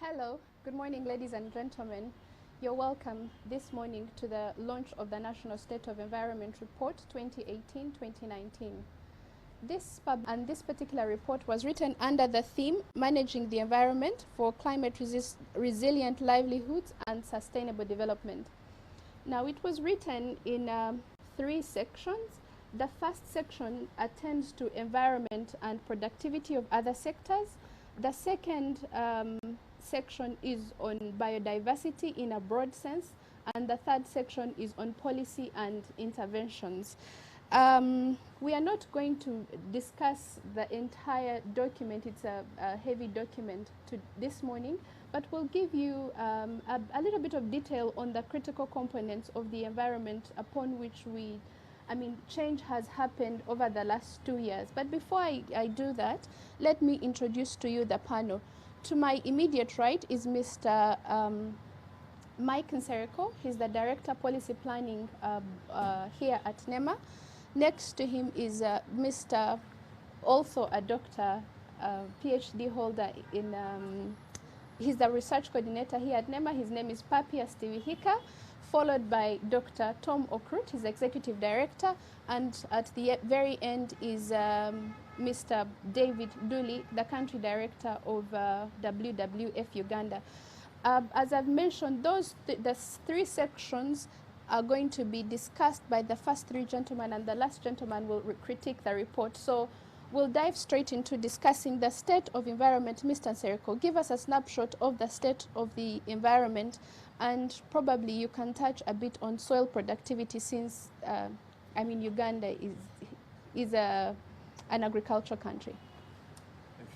Hello, good morning ladies and gentlemen. You're welcome this morning to the launch of the National State of Environment Report 2018-2019. This particular report was written under the theme Managing the Environment for Climate Resilient Livelihoods and Sustainable Development. Now it was written in 3 sections. The first section attends to environment and productivity of other sectors. The second section is on biodiversity in a broad sense, and the third section is on policy and interventions. We are not going to discuss the entire document. It's a heavy document this morning, but we'll give you a little bit of detail on the critical components of the environment upon which change has happened over the last 2 years. But before I do that, let me introduce to you the panel. To my immediate right is Mr. Mike Nsereko. He's the Director Policy Planning here at NEMA. Next to him is Mr. also a doctor, PhD holder in, he's the research coordinator here at NEMA. His name is Papia Stivihika, followed by Dr. Tom Okrut, his executive director, and at the very end is Mr. David Dooley, the country director of WWF Uganda. As I've mentioned, the 3 sections are going to be discussed by the first 3 gentlemen, and the last gentleman will critique the report. So we'll dive straight into discussing the state of environment. Mr. Nsereko, give us a snapshot of the state of the environment, and probably you can touch a bit on soil productivity, since Uganda is an agricultural country.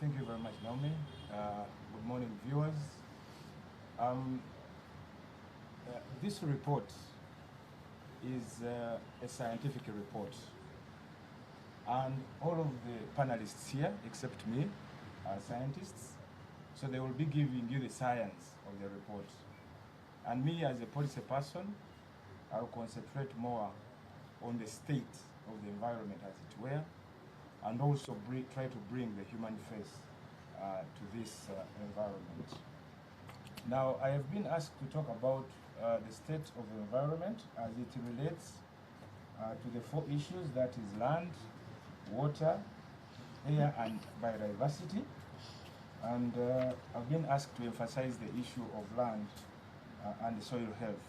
Thank you very much, Naomi. Good morning, viewers. This report is a scientific report, and all of the panelists here, except me, are scientists, so they will be giving you the science of the report. And me, as a policy person, I will concentrate more on the state of the environment, as it were, and also try to bring the human face to this environment. Now, I have been asked to talk about the state of the environment as it relates to the 4 issues, that is land, water, air, and biodiversity. And I've been asked to emphasize the issue of land and soil health.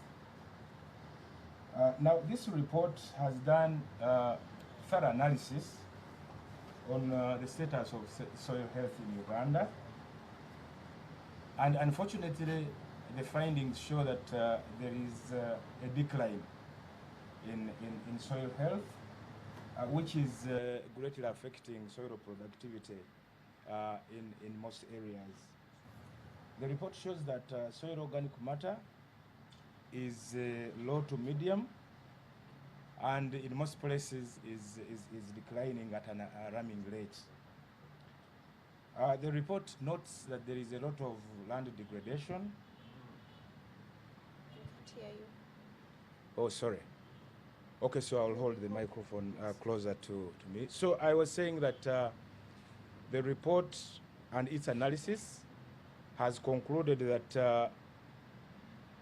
Now, this report has done thorough analysis on the status of soil health in Uganda. And unfortunately, the findings show that there is a decline in soil health, which is greatly affecting soil productivity in most areas. The report shows that soil organic matter is low to medium, and in most places is declining at an alarming rate. The report notes that there is a lot of land degradation. Oh, sorry. Okay, so I'll hold the microphone closer to me. So I was saying that the report and its analysis has concluded that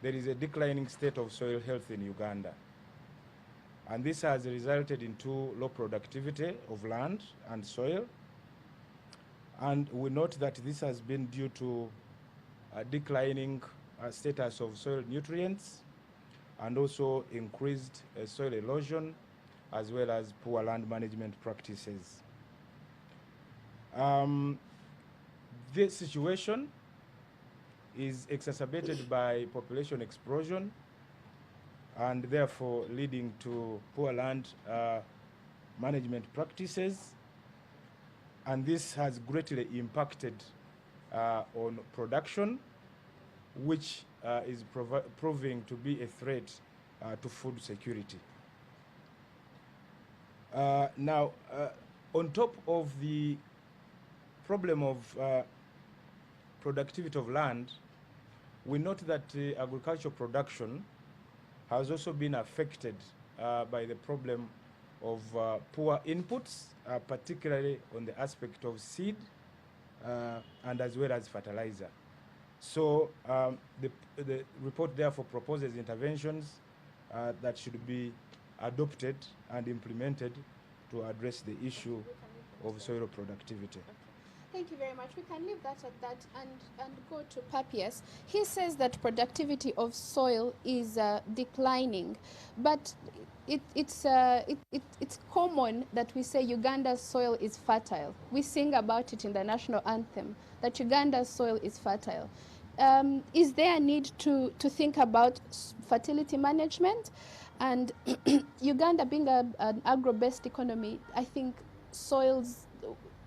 there is a declining state of soil health in Uganda. And this has resulted into low productivity of land and soil. And we note that this has been due to a declining status of soil nutrients, and also increased soil erosion, as well as poor land management practices. This situation is exacerbated by population explosion, and therefore leading to poor land management practices. And this has greatly impacted on production, which is proving to be a threat to food security. Now, on top of the problem of productivity of land, we note that agricultural production has also been affected by the problem of poor inputs, particularly on the aspect of seed and as well as fertilizer. So the report therefore proposes interventions that should be adopted and implemented to address the issue of soil productivity. Okay. Thank you very much. We can leave that at that and go to Papias. He says that productivity of soil is declining, but it's common that we say Uganda's soil is fertile. We sing about it in the national anthem, that Uganda's soil is fertile. Is there a need to think about fertility management? And Uganda being an agro-based economy, I think soils,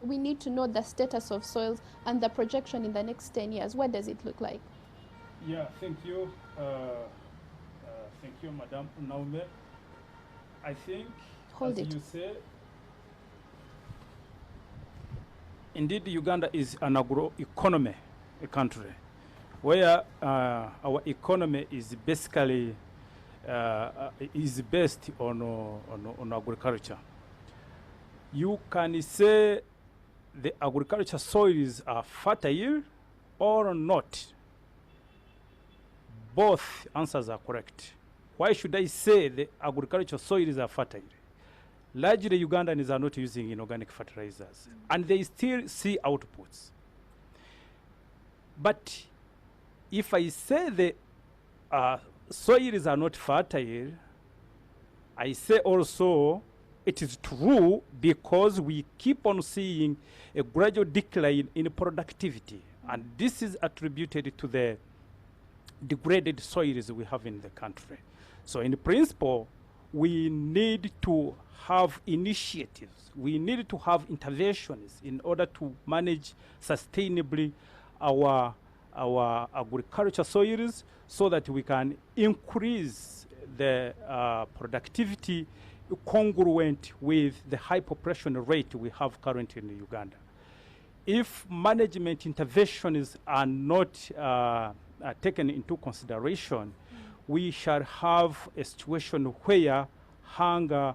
we need to know the status of soils and the projection in the next 10 years. What does it look like? Yeah, thank you. Thank you, Madam Naume. I think, Hold as it. you say, indeed Uganda is an agro-economy country, where our economy is basically is based on agriculture. You can say the agriculture soils are fertile or not. Both answers are correct. Why should I say the agriculture soils are fertile? Largely Ugandans are not using inorganic fertilizers, and they still see outputs. But if I say the soils are not fertile, I say also it is true because we keep on seeing a gradual decline in productivity, and this is attributed to the degraded soils we have in the country. So in principle, we need to have initiatives, we need to have interventions in order to manage sustainably our agriculture soils so that we can increase the productivity congruent with the high population rate we have currently in Uganda. If management interventions are not taken into consideration, we shall have a situation where hunger,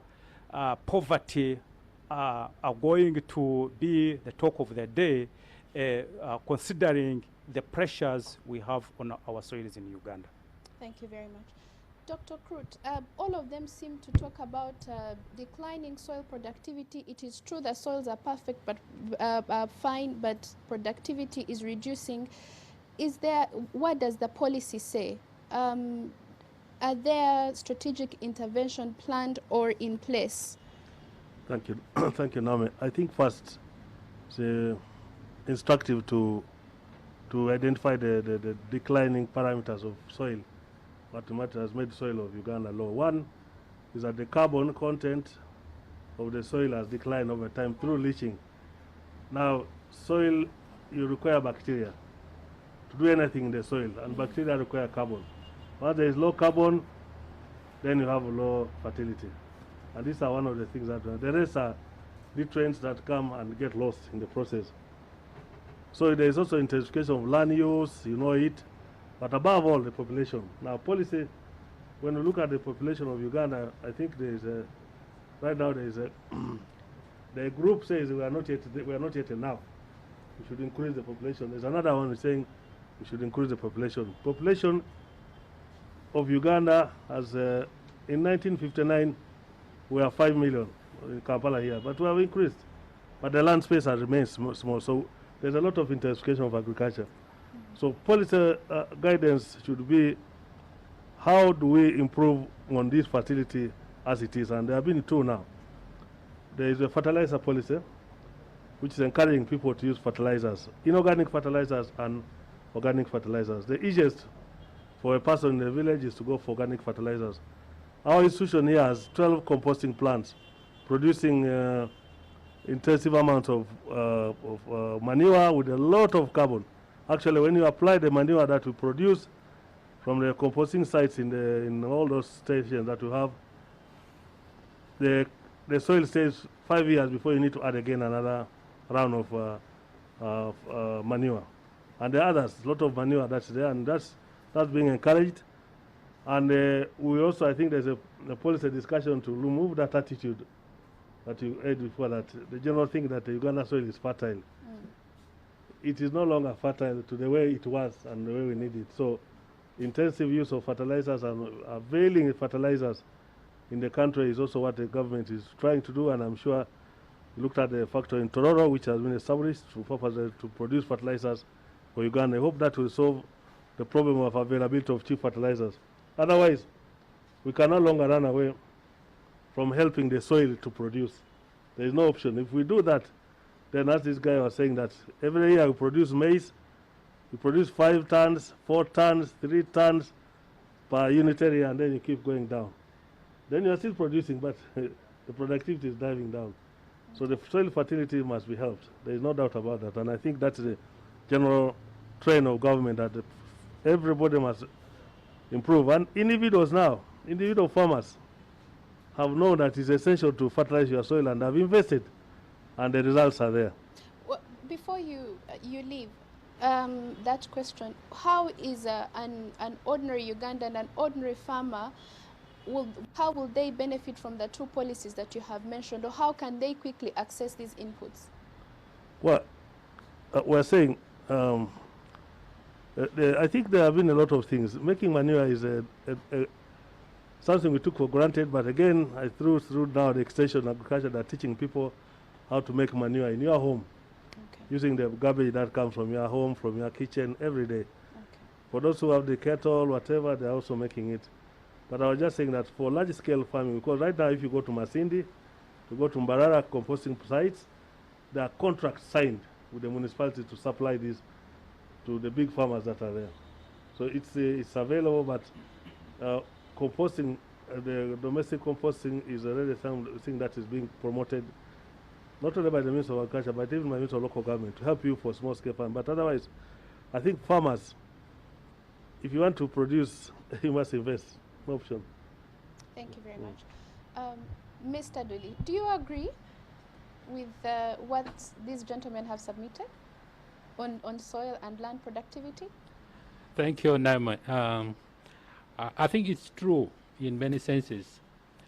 poverty are going to be the talk of the day, considering the pressures we have on our soils in Uganda. Thank you very much. Dr. Krut, all of them seem to talk about declining soil productivity. It is true that soils are perfect, but fine, but productivity is reducing. What does the policy say? Are there strategic intervention planned or in place? Thank you. Thank you, Name. I think first it's instructive to identify the declining parameters of soil, what has made soil of Uganda low. One is that the carbon content of the soil has declined over time through leaching. Now, soil, you require bacteria to do anything in the soil, and bacteria require carbon. Once there is low carbon, then you have low fertility. And these are one of the things that the rest are nutrients that come and get lost in the process. So there is also intensification of land use, you know it, but above all, the population. Now, policy, when we look at the population of Uganda, I think there is right now there is the group says we are not yet enough. We should increase the population. There's another one saying we should increase the population. Population of Uganda as in 1959 we are 5 million in Kampala here, but we have increased. But the land space has remained small, so there's a lot of intensification of agriculture. So policy guidance should be how do we improve on this fertility as it is, and there have been two now. There is a fertilizer policy which is encouraging people to use fertilizers, inorganic fertilizers and organic fertilizers. The easiest for a person in the village is to go for organic fertilizers. Our institution here has 12 composting plants producing intensive amounts of manure with a lot of carbon. Actually, when you apply the manure that we produce from the composting sites in all those stations that we have, the soil stays 5 years before you need to add again another round of manure. And the others, a lot of manure that's there, and that's being encouraged. And we also, I think there's a policy discussion to remove that attitude that you had before, that the general thing that the Uganda soil is fertile. it is no longer fertile to the way it was and the way we need it. So intensive use of fertilizers and availing fertilizers in the country is also what the government is trying to do, and I'm sure you looked at the factory in Tororo, which has been established to produce fertilizers for Uganda. I hope that will solve the problem of availability of cheap fertilizers. Otherwise, we can no longer run away from helping the soil to produce. There is no option. If we do that, then as this guy was saying, that every year we produce maize, we produce 5 tons, 4 tons, 3 tons per unit area, and then you keep going down. Then you're still producing, but the productivity is diving down. So the soil fertility must be helped. There is no doubt about that. And I think that's the general trend of government, that everybody must improve. And individuals now, individual farmers, have known that it's essential to fertilize your soil and have invested, and the results are there. Well, before you leave, that question, how is an ordinary Ugandan, an ordinary farmer, how will they benefit from the two policies that you have mentioned, or how can they quickly access these inputs? Well, we're saying, I think there have been a lot of things. Making manure is something we took for granted, but again, through now the extension of agriculture, they're teaching people how to make manure in your home, using the garbage that comes from your home, from your kitchen every day. For those who have the cattle, whatever, they're also making it. But I was just saying that for large-scale farming, because right now if you go to Masindi, you go to Mbarara composting sites, there are contracts signed with the municipality to supply these to the big farmers that are there. So it's available, but composting, the domestic composting is already something that is being promoted, not only by the Minister of Agriculture, but even by the Minister of Local Government, to help you for small-scale farming. But otherwise, I think farmers, if you want to produce, you must invest. No option. Thank you very much. Mr. Duli, do you agree with what these gentlemen have submitted on soil and land productivity? Thank you, Naima. I think it's true in many senses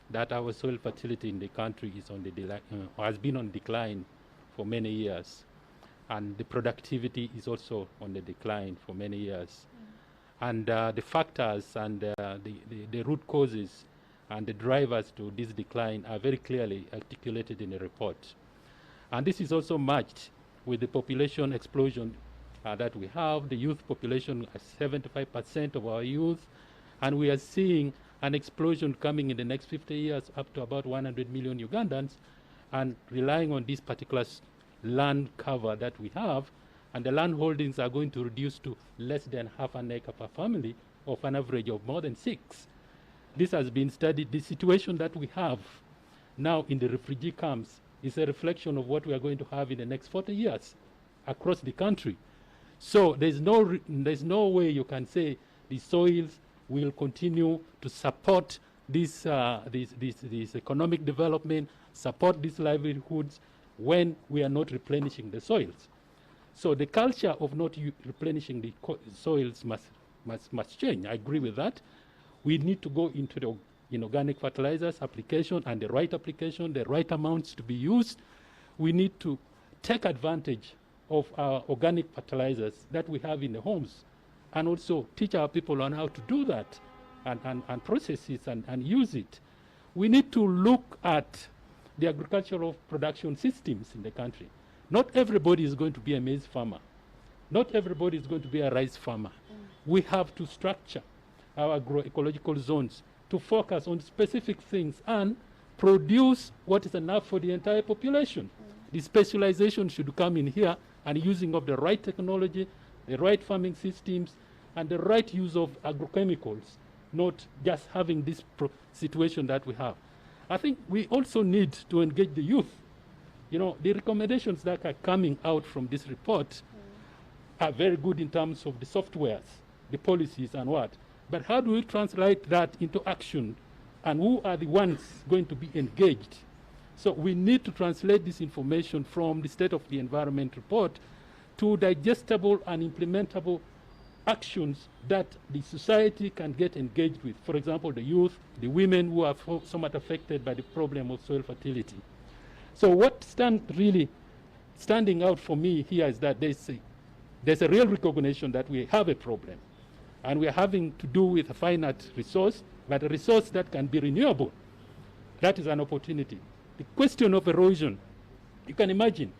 that our soil fertility in the country is on the has been on decline for many years, and the productivity is also on the decline for many years. And the factors and the root causes and the drivers to this decline are very clearly articulated in the report. And this is also matched with the population explosion that we have. The youth population, 75% of our youth, and we are seeing an explosion coming in the next 50 years up to about 100 million Ugandans, and relying on this particular land cover that we have, and the land holdings are going to reduce to less than half an acre per family, of an average of more than 6. This has been studied. The situation that we have now in the refugee camps is a reflection of what we are going to have in the next 40 years across the country. So there's no way you can say the soils will continue to support this economic development, support these livelihoods, when we are not replenishing the soils. So the culture of not replenishing the soils must change. I agree with that. We need to go into the inorganic fertilizers application, and the right application, the right amounts to be used. We need to take advantage of our organic fertilizers that we have in the homes, and also teach our people on how to do that and process it and use it. We need to look at the agricultural production systems in the country. Not everybody is going to be a maize farmer. Not everybody is going to be a rice farmer. We have to structure our agroecological zones to focus on specific things and produce what is enough for the entire population. The specialization should come in here, and using of the right technology, the right farming systems, and the right use of agrochemicals, not just having this situation that we have. I think we also need to engage the youth. You know, the recommendations that are coming out from this report are very good in terms of the softwares, the policies and what. But how do we translate that into action? And who are the ones going to be engaged? So we need to translate this information from the State of the Environment report to digestible and implementable actions that the society can get engaged with. For example, the youth, the women who are somewhat affected by the problem of soil fertility. So what really standing out for me here is that there's there's a real recognition that we have a problem. And we are having to do with a finite resource, but a resource that can be renewable. That is an opportunity. The question of erosion, you can imagine,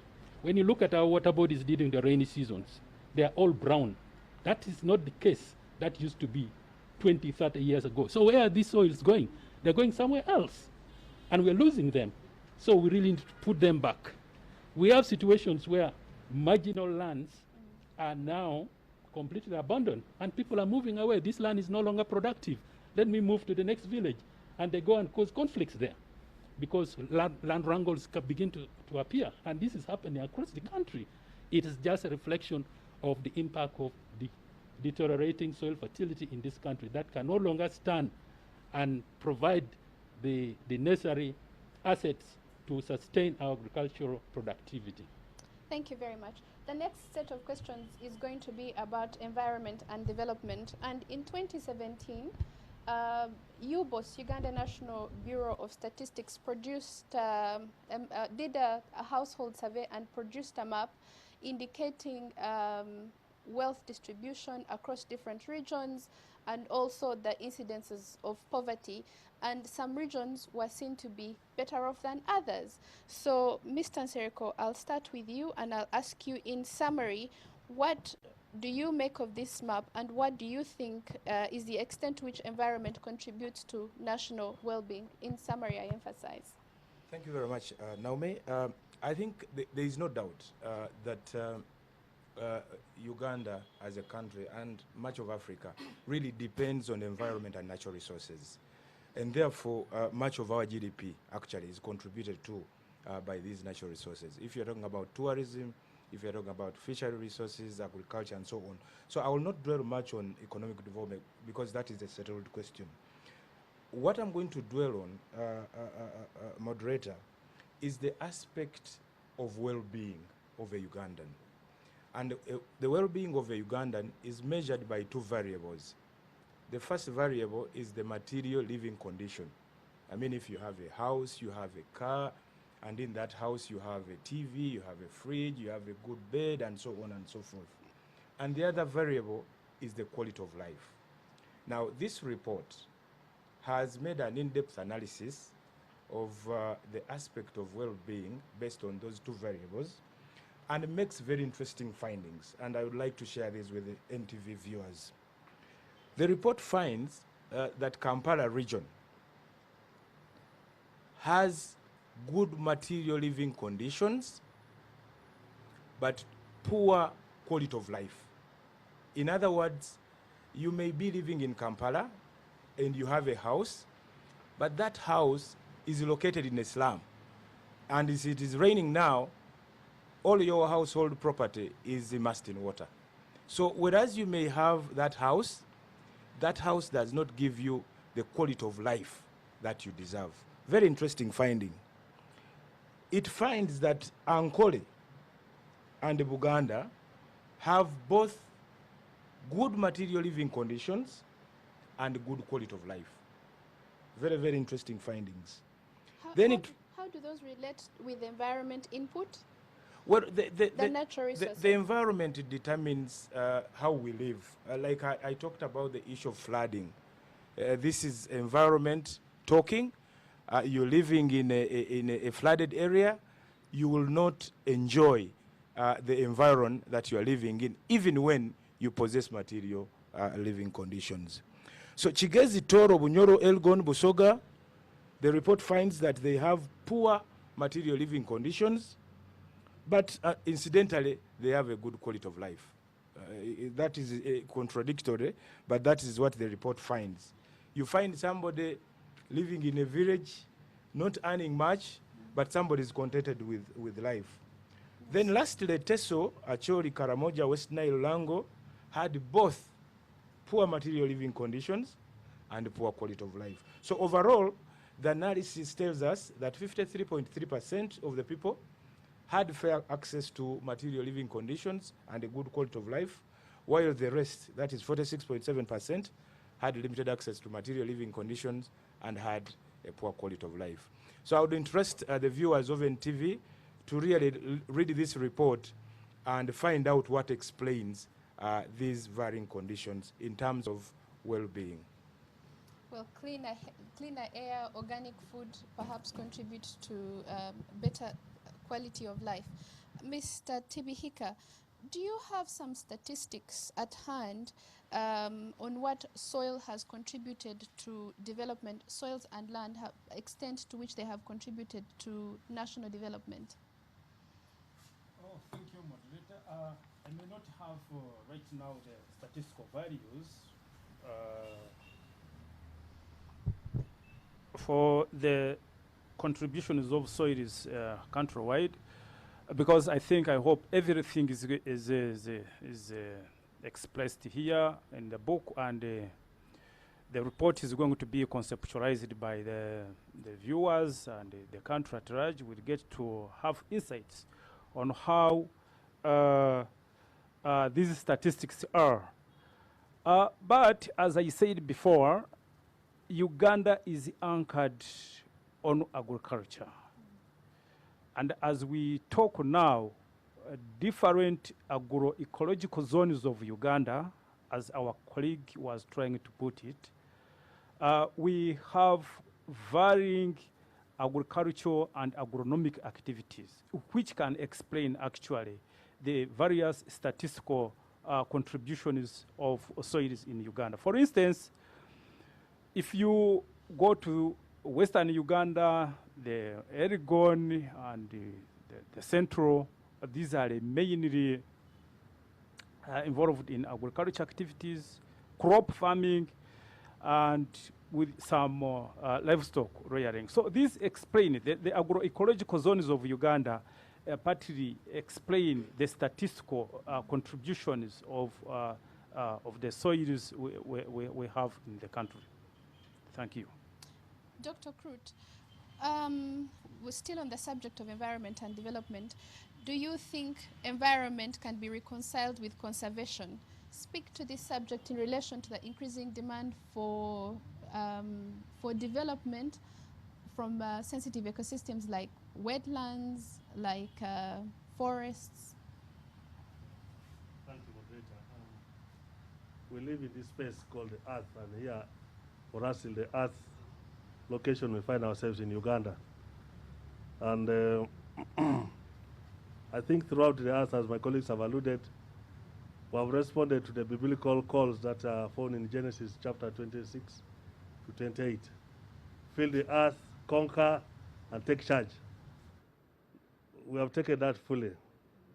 when you look at our water bodies during the rainy seasons, they are all brown. That is not the case that used to be 20, 30 years ago. So where are these soils going? They're going somewhere else, and we're losing them. So we really need to put them back. We have situations where marginal lands are now completely abandoned, and people are moving away. This land is no longer productive. Let me move to the next village. And they go and cause conflicts there because land wrangles begin to appear. And this is happening across the country. It is just a reflection of the impact of the deteriorating soil fertility in this country that can no longer stand and provide the necessary assets to sustain our agricultural productivity. Thank you very much. The next set of questions is going to be about environment and development. And in 2017, UBOS, Uganda National Bureau of Statistics, produced, did a household survey and produced a map indicating wealth distribution across different regions and also the incidences of poverty. And some regions were seen to be better off than others. So, Mr. Nsereko, I'll start with you and I'll ask you in summary, what do you make of this map and what do you think is the extent to which environment contributes to national well-being? In summary, I emphasize. Thank you very much, Naomi. I think there is no doubt that Uganda as a country and much of Africa really depends on environment and natural resources. And therefore, much of our GDP actually is contributed to by these natural resources. If you're talking about tourism, if you're talking about fishery resources, agriculture, and so on. So I will not dwell much on economic development because that is a settled question. What I'm going to dwell on, moderator, is the aspect of well-being of a Ugandan. And the well-being of a Ugandan is measured by two variables. The first variable is the material living condition. I mean, if you have a house, you have a car, and in that house you have a TV, you have a fridge, you have a good bed, and so on and so forth. And the other variable is the quality of life. Now, this report has made an in-depth analysis of the aspect of well-being based on those two variables, and it makes very interesting findings, and I would like to share this with the NTV viewers. The report finds that Kampala region has good material living conditions, but poor quality of life. In other words, you may be living in Kampala and you have a house, but that house is located in a slum. And as it is raining now, all your household property is immersed in water. So whereas you may have that house does not give you the quality of life that you deserve. Very interesting finding. It finds that Ankole and Buganda have both good material living conditions and good quality of life. Very, very interesting findings. How do those relate with environment input? Well, the natural resources. The environment determines how we live. Like I talked about the issue of flooding. This is environment talking. You're living in a flooded area, you will not enjoy the environment that you are living in, even when you possess material living conditions. So Chigezi, Toro, Bunyoro, Elgon, Busoga, the report finds that they have poor material living conditions, but incidentally, they have a good quality of life. That is contradictory, but that is what the report finds. You find somebody living in a village, not earning much, but somebody is contented with life. Then lastly, Teso, Acholi, Karamoja, West Nile, Lango had both poor material living conditions and poor quality of life. So overall, the analysis tells us that 53.3% of the people had fair access to material living conditions and a good quality of life, while the rest, that is 46.7%, had limited access to material living conditions and had a poor quality of life. So I would interest the viewers of NTV to really read this report and find out what explains these varying conditions in terms of well-being. Well, cleaner air, organic food perhaps contribute to better quality of life. Mr. Tibihika, do you have some statistics at hand on what soil has contributed to development, soils and land, extent to which they have contributed to national development? Oh, thank you, moderator. I may not have right now the statistical values for the contributions of soils countrywide, because I hope everything is expressed here in the book, and the report is going to be conceptualized by the viewers, and the country at large will get to have insights on how these statistics are. But as I said before, Uganda is anchored on agriculture. And as we talk now, different agroecological zones of Uganda, as our colleague was trying to put it, we have varying agricultural and agronomic activities, which can explain actually the various statistical contributions of soils in Uganda. For instance, if you go to Western Uganda, the Elgon and the Central, these are mainly involved in agriculture activities, crop farming, and with some livestock rearing. So these explain, the agroecological zones of Uganda partly explain the statistical contributions of the soils we have in the country. Thank you. Dr. Krut, we're still on the subject of environment and development. Do you think environment can be reconciled with conservation? Speak to this subject in relation to the increasing demand for development from sensitive ecosystems like wetlands, like forests. Thank you, moderator. We live in this space called the Earth, and here, for us in the Earth location, we find ourselves in Uganda. And I think throughout the Earth, as my colleagues have alluded, we have responded to the biblical calls that are found in Genesis chapter 26 to 28. Fill the earth, conquer, and take charge. We have taken that fully.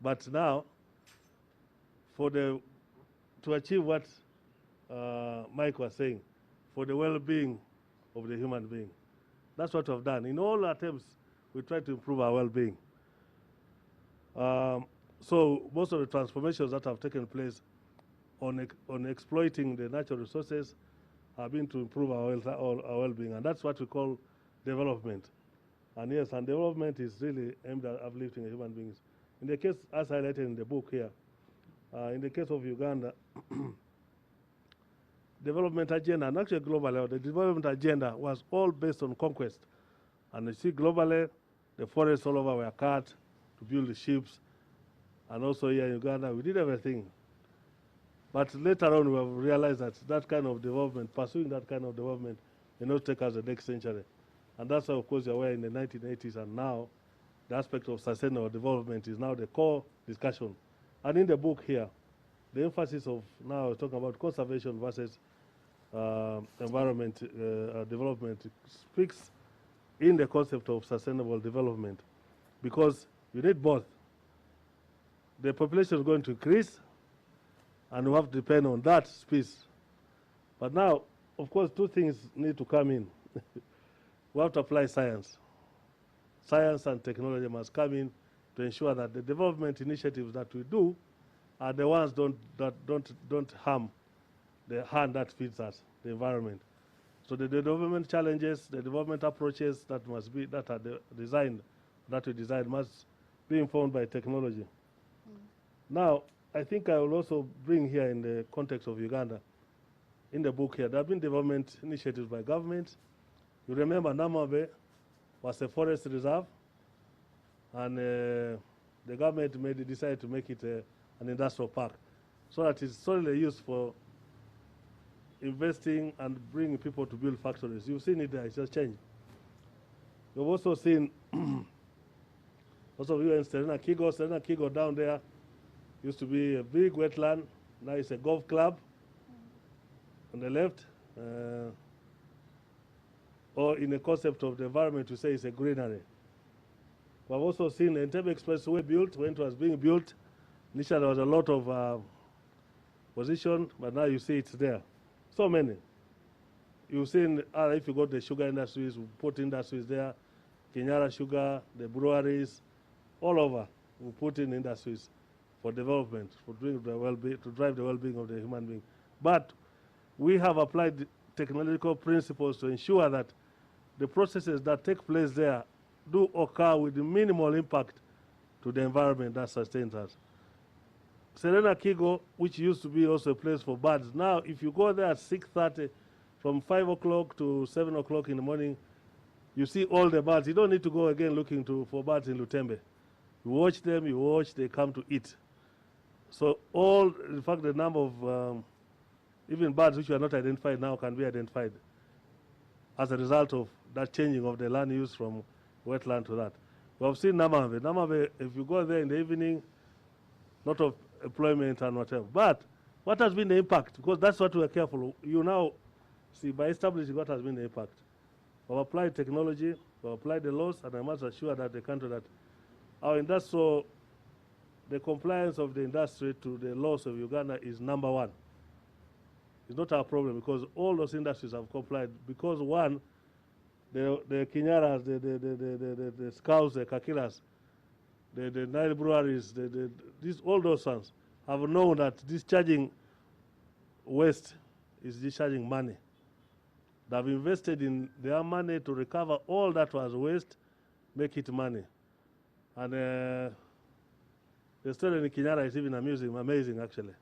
But now, to achieve what Mike was saying, for the well-being of the human being, that's what we've done. In all attempts, we try to improve our well-being. So most of the transformations that have taken place on exploiting the natural resources have been to improve our well-being, and that's what we call development. And yes, and development is really aimed at uplifting human beings. In the case, as highlighted in the book here, in the case of Uganda, development agenda, and actually globally, the development agenda was all based on conquest. And you see globally, the forests all over were cut to build the ships. And also here in Uganda, we did everything. But later on, we have realized that that kind of development, pursuing that kind of development, may not take us the next century. And that's why, of course, you are aware in the 1980s, and now the aspect of sustainable development is now the core discussion. And in the book here, the emphasis of now talking about conservation versus environment development speaks in the concept of sustainable development, because you need both. The population is going to increase, and we have to depend on that space. But now, of course, two things need to come in. We have to apply science. Science and technology must come in to ensure that the development initiatives that we do are the ones that don't harm the hand that feeds us, the environment. So the development challenges, the development approaches that we design must be informed by technology. Now, I think I will also bring here in the context of Uganda, in the book here, there have been development initiatives by government. You remember Namabe was a forest reserve, and the government may decide to make it an industrial park, so that it's solely used for investing and bringing people to build factories. You've seen it there, it's just changed. You've also seen, also you in Serena Kigo down there used to be a big wetland, now it's a golf club on the left. Or in the concept of the environment, we say it's a greenery. We've also seen the Entebbe Expressway built. When it was being built, initially there was a lot of position, but now you see it's there. So many. You've seen, if you go to the sugar industries, we put industries there, Kenyara Sugar, the breweries, all over. We put in industries for development, for doing the well-being, to drive the well-being of the human being. But we have applied technological principles to ensure that the processes that take place there do occur with minimal impact to the environment that sustains us. Serena Kigo, which used to be also a place for birds, now if you go there at 6:30, from 5 o'clock to 7 o'clock in the morning, you see all the birds. You don't need to go again looking for birds in Lutembe. You watch them, they come to eat. So in fact, the number of even birds which are not identified now can be identified as a result of that changing of the land use from wetland to that. We have seen Namave. Namave, if you go there in the evening, lot of employment and whatever. But what has been the impact? Because that's what we are careful. You now see by establishing what has been the impact. We've applied technology, we've applied the laws, and I must assure that the country that our industrial, the compliance of the industry to the laws of Uganda is number one. It's not our problem because all those industries have complied. Because one, the Kinyaras, the Scouts, the Kakilas, the Nile breweries, all those ones have known that discharging waste is discharging money. They have invested in their money to recover all that was waste, make it money. And the story in Kinyara is even amazing actually.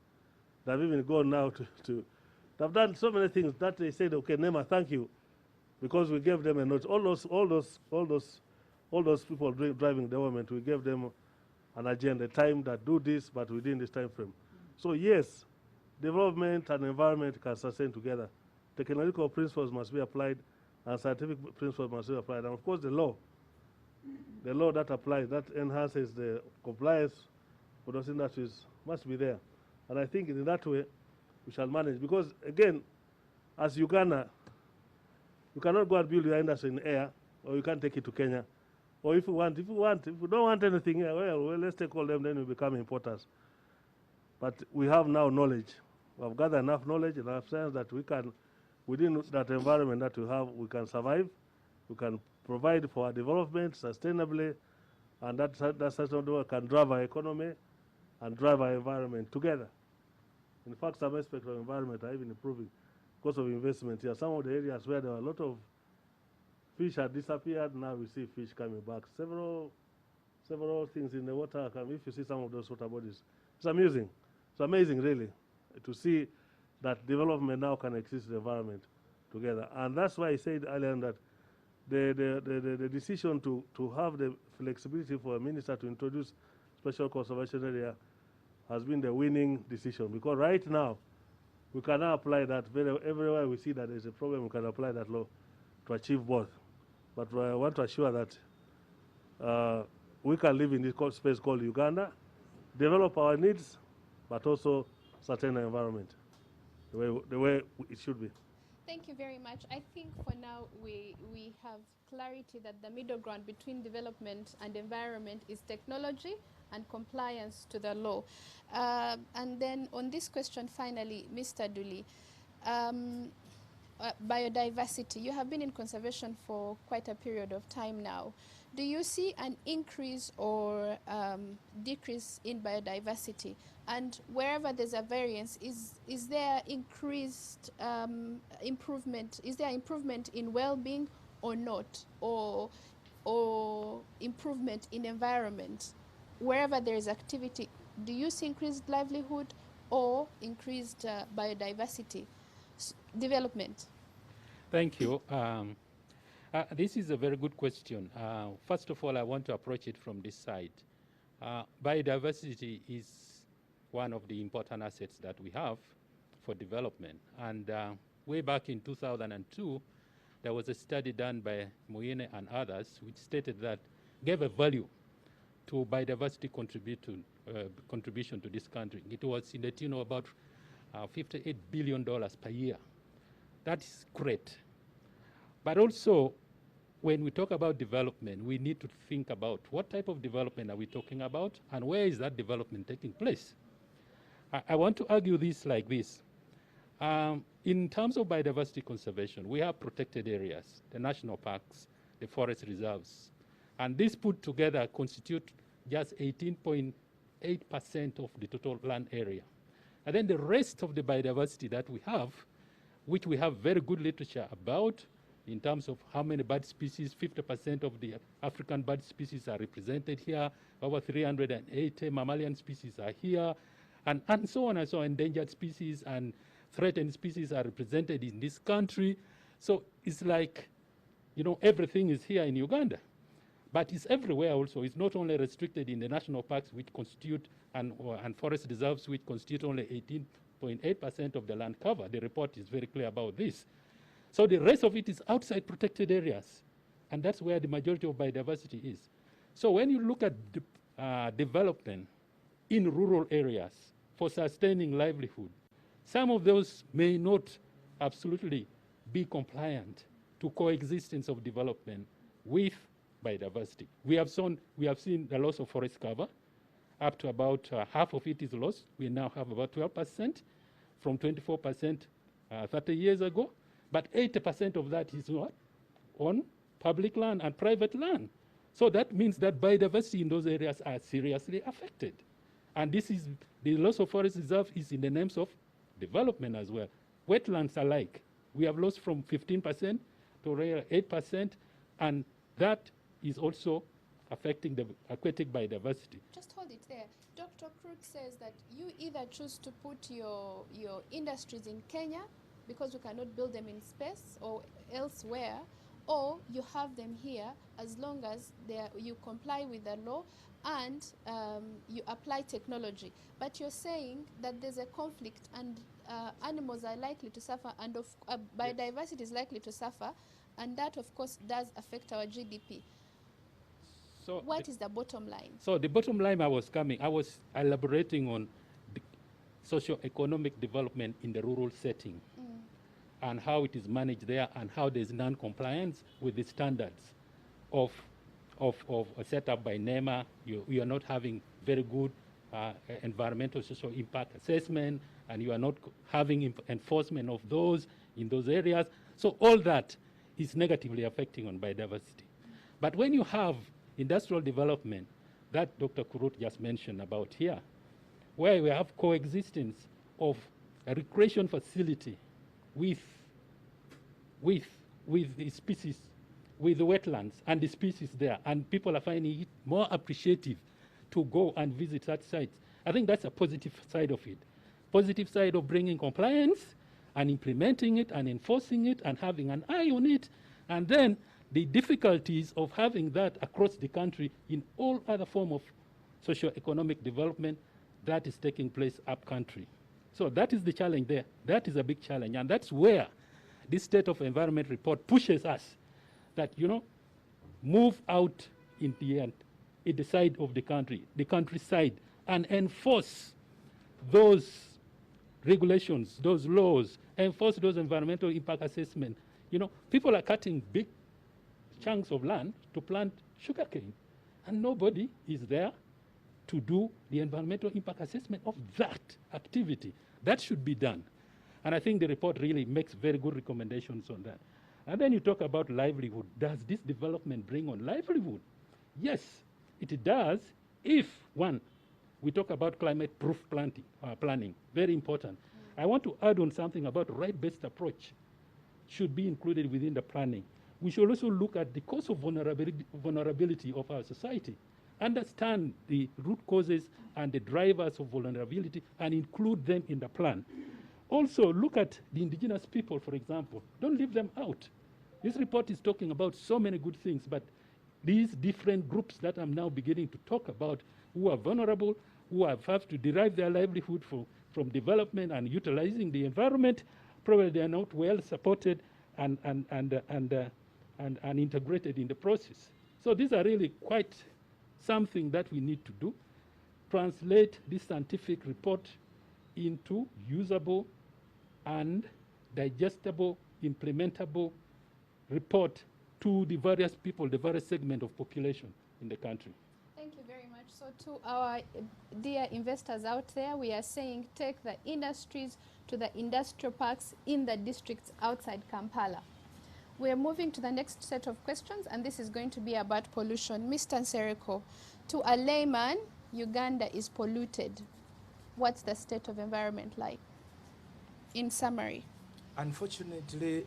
They've even gone now they've done so many things that they said, okay, Nema, thank you, because we gave them a note. All those people driving the government, we gave them an agenda, time that do this, but within this time frame. So yes, development and environment can sustain together. Technological principles must be applied, and scientific principles must be applied, and of course the law that applies, that enhances the compliance for those industries must be there. And I think in that way, we shall manage. Because again, as Uganda, you cannot go and build your industry in air, or you can't take it to Kenya. Or if you don't want anything here, well, let's take all them, then we become importers. But we have now knowledge. We have gathered enough knowledge and enough science that we can, within that environment that we have, we can survive, we can provide for our development sustainably, and that sustainable can drive our economy and drive our environment together. In fact, some aspects of environment are even improving because of investment here. Some of the areas where there were a lot of fish had disappeared, now we see fish coming back. Several things in the water. If you see some of those water bodies, it's amusing. It's amazing, really, to see that development now can exist in the environment together. And that's why I said earlier that the decision to have the flexibility for a minister to introduce special conservation area has been the winning decision, because right now we can now apply that everywhere we see that there's a problem, we can apply that law to achieve both. But I want to assure that we can live in this space called Uganda, develop our needs, but also sustain the environment the way it should be. Thank you very much. I think for now we have clarity that the middle ground between development and environment is technology and compliance to the law. And then on this question finally, Mr. Duli, biodiversity. You have been in conservation for quite a period of time now. Do you see an increase or decrease in biodiversity? And wherever there's a variance, is there increased improvement? Is there improvement in well-being or not? Or improvement in environment? Wherever there is activity, do you see increased livelihood or increased biodiversity development? Thank you. This is a very good question. First of all, I want to approach it from this side. Biodiversity is one of the important assets that we have for development. And way back in 2002, there was a study done by Moyene and others which stated that, gave a value to biodiversity contribution to this country. It was in the tune of about $58 billion per year. That is great. But also, when we talk about development, we need to think about what type of development are we talking about and where is that development taking place. I want to argue this like this. In terms of biodiversity conservation, we have protected areas, the national parks, the forest reserves, and these put together constitute just 18.8% of the total land area. And then the rest of the biodiversity that we have, which we have very good literature about, in terms of how many bird species, 50% of the African bird species are represented here, over 380 mammalian species are here, and so on and so on. Endangered species and threatened species are represented in this country. So it's like, you know, everything is here in Uganda. But it's everywhere also. It's not only restricted in the national parks, which constitute, and forest reserves, which constitute only 18.8% of the land cover. The report is very clear about this. So the rest of it is outside protected areas. And that's where the majority of biodiversity is. So when you look at development in rural areas for sustaining livelihood, some of those may not absolutely be compliant to coexistence of development with biodiversity. We have seen the loss of forest cover. Up to about half of it is lost. We now have about 12% from 24% 30 years ago. But 80% of that is what? On public land and private land. So that means that biodiversity in those areas are seriously affected. And this is, the loss of forest reserve is in the names of development as well. Wetlands alike. We have lost from 15% to 8%, and that is also affecting the aquatic biodiversity. Just hold it there. Dr. Krut says that you either choose to put your industries in Kenya because you cannot build them in space or elsewhere, or you have them here as long as you comply with the law and you apply technology. But you're saying that there's a conflict and animals are likely to suffer and biodiversity is likely to suffer, and that of course does affect our GDP. So what is the bottom line? So the bottom line I was elaborating on the socio-economic development in the rural setting and how it is managed there and how there's non-compliance with the standards of set up by NEMA. You are not having very good environmental social impact assessment, and you are not having enforcement of those in those areas. So all that is negatively affecting on biodiversity. But when you have industrial development that Dr. Kurut just mentioned about here, where we have coexistence of a recreation facility with the species, with the wetlands and the species there, and people are finding it more appreciative to go and visit such sites. I think that's a positive side of it. Positive side of bringing compliance and implementing it and enforcing it and having an eye on it, and then the difficulties of having that across the country in all other form of socio-economic development that is taking place up country. So that is the challenge there. That is a big challenge, and that's where this State of Environment report pushes us that, you know, move out in the side of the country, the countryside, and enforce those regulations, those laws, enforce those environmental impact assessment. You know, people are cutting big chunks of land to plant sugarcane, and nobody is there to do the environmental impact assessment of that activity. That should be done. And I think the report really makes very good recommendations on that. And then you talk about livelihood. Does this development bring on livelihood? Yes, it does if, one, we talk about climate-proof planning, very important. I want to add on something about right-based approach should be included within the planning. We should also look at the cause of vulnerability of our society, understand the root causes and the drivers of vulnerability and include them in the plan. Also, look at the indigenous people, for example. Don't leave them out. This report is talking about so many good things, but these different groups that I'm now beginning to talk about, who are vulnerable, who have to derive their livelihood from development and utilizing the environment, probably they are not well supported and integrated in the process. So these are really quite something that we need to do. Translate this scientific report into usable and digestible, implementable report to the various people, the various segment of population in the country. Thank you very much. So to our dear investors out there, we are saying take the industries to the industrial parks in the districts outside Kampala. We are moving to the next set of questions, and this is going to be about pollution. Mr. Nsereko, to a layman, Uganda is polluted. What's the state of environment like? In summary. Unfortunately,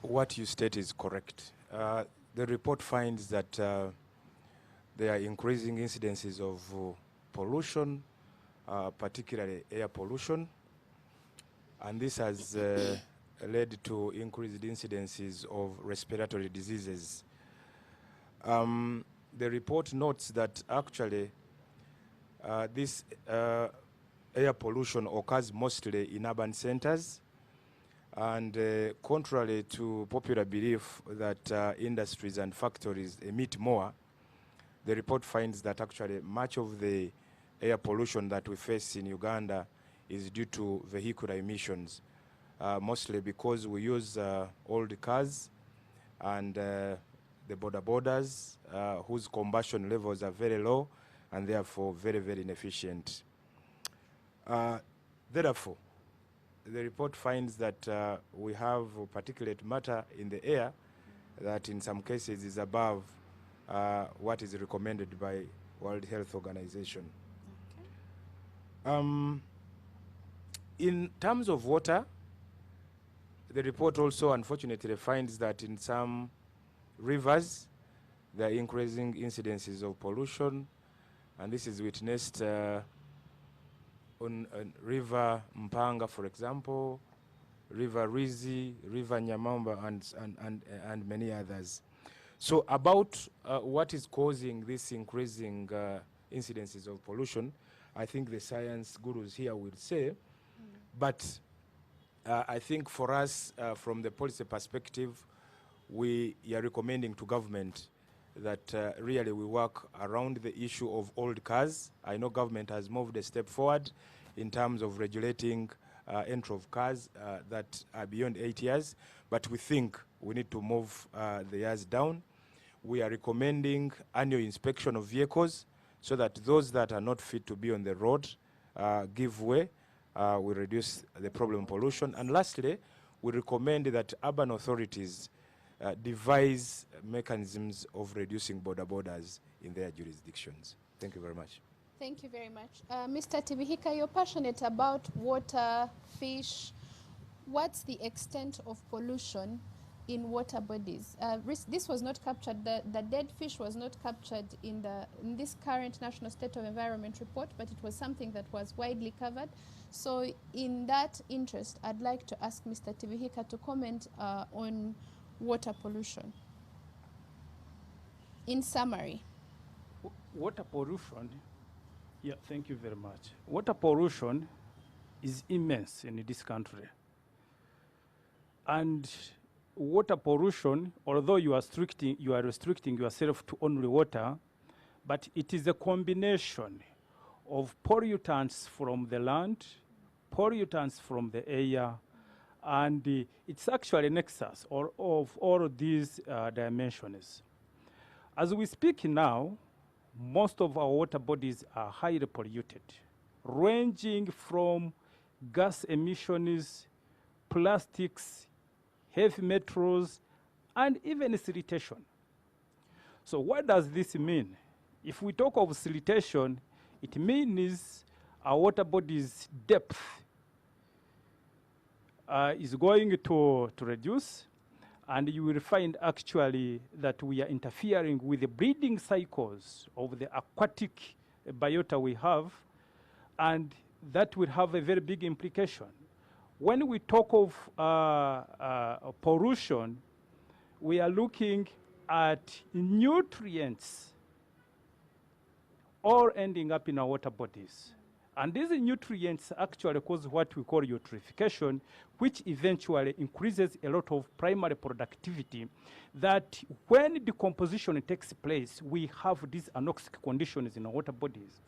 what you state is correct. The report finds that there are increasing incidences of pollution, particularly air pollution, and this has led to increased incidences of respiratory diseases. The report notes that actually this air pollution occurs mostly in urban centers, and contrary to popular belief that industries and factories emit more, the report finds that actually much of the air pollution that we face in Uganda is due to vehicular emissions, mostly because we use old cars and the boda-bodas whose combustion levels are very low and therefore very, very inefficient. Therefore, the report finds that we have particulate matter in the air that in some cases is above what is recommended by World Health Organization. Okay. In terms of water, the report also unfortunately finds that in some rivers there are increasing incidences of pollution, and this is witnessed on River Panga, for example, River Rizi, River Nyamamba, and many others. So about what is causing this increasing incidences of pollution, I think the science gurus here will say, but I think for us, from the policy perspective, we are recommending to government that really we work around the issue of old cars. I know government has moved a step forward in terms of regulating entry of cars that are beyond 8 years, but we think we need to move the years down. We are recommending annual inspection of vehicles so that those that are not fit to be on the road give way. We reduce the problem pollution. And lastly, we recommend that urban authorities devise mechanisms of reducing border borders in their jurisdictions. Thank you very much. Thank you very much. Mr. Tibihika, you're passionate about water, fish. What's the extent of pollution in water bodies? This was not captured, the dead fish was not captured in this current National State of Environment report, but it was something that was widely covered. So in that interest, I'd like to ask Mr. Tibihika to comment on water pollution. In summary. Water pollution, yeah, thank you very much. Water pollution is immense in this country. And water pollution, although you are restricting yourself to only water, but it is a combination of pollutants from the land, pollutants from the air, and it's actually a nexus of all of these dimensions. As we speak now, most of our water bodies are highly polluted, ranging from gas emissions, plastics, heavy metals, and even siltation. So what does this mean? If we talk of siltation, it means our water body's depth is going to reduce, and you will find actually that we are interfering with the breeding cycles of the aquatic biota we have, and that will have a very big implication. When we talk of pollution, we are looking at nutrients all ending up in our water bodies. And these nutrients actually cause what we call eutrophication, which eventually increases a lot of primary productivity, that when decomposition takes place, we have these anoxic conditions in our water bodies.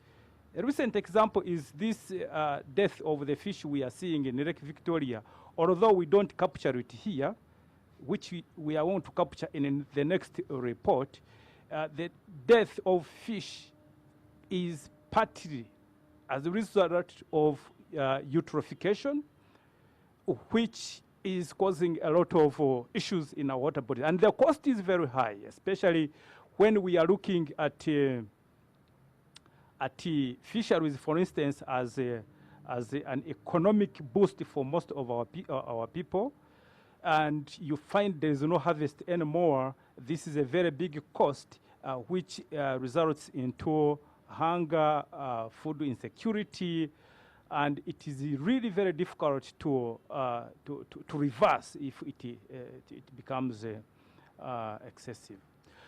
A recent example is this death of the fish we are seeing in Lake Victoria. Although we don't capture it here, which we are going to capture in the next report, the death of fish is partly as a result of eutrophication, which is causing a lot of issues in our water body. And the cost is very high, especially when we are looking at fisheries, for instance, as an economic boost for most of our people. And you find there is no harvest anymore. This is a very big cost, which results into hunger, food insecurity, and it is really very difficult to reverse if it becomes excessive.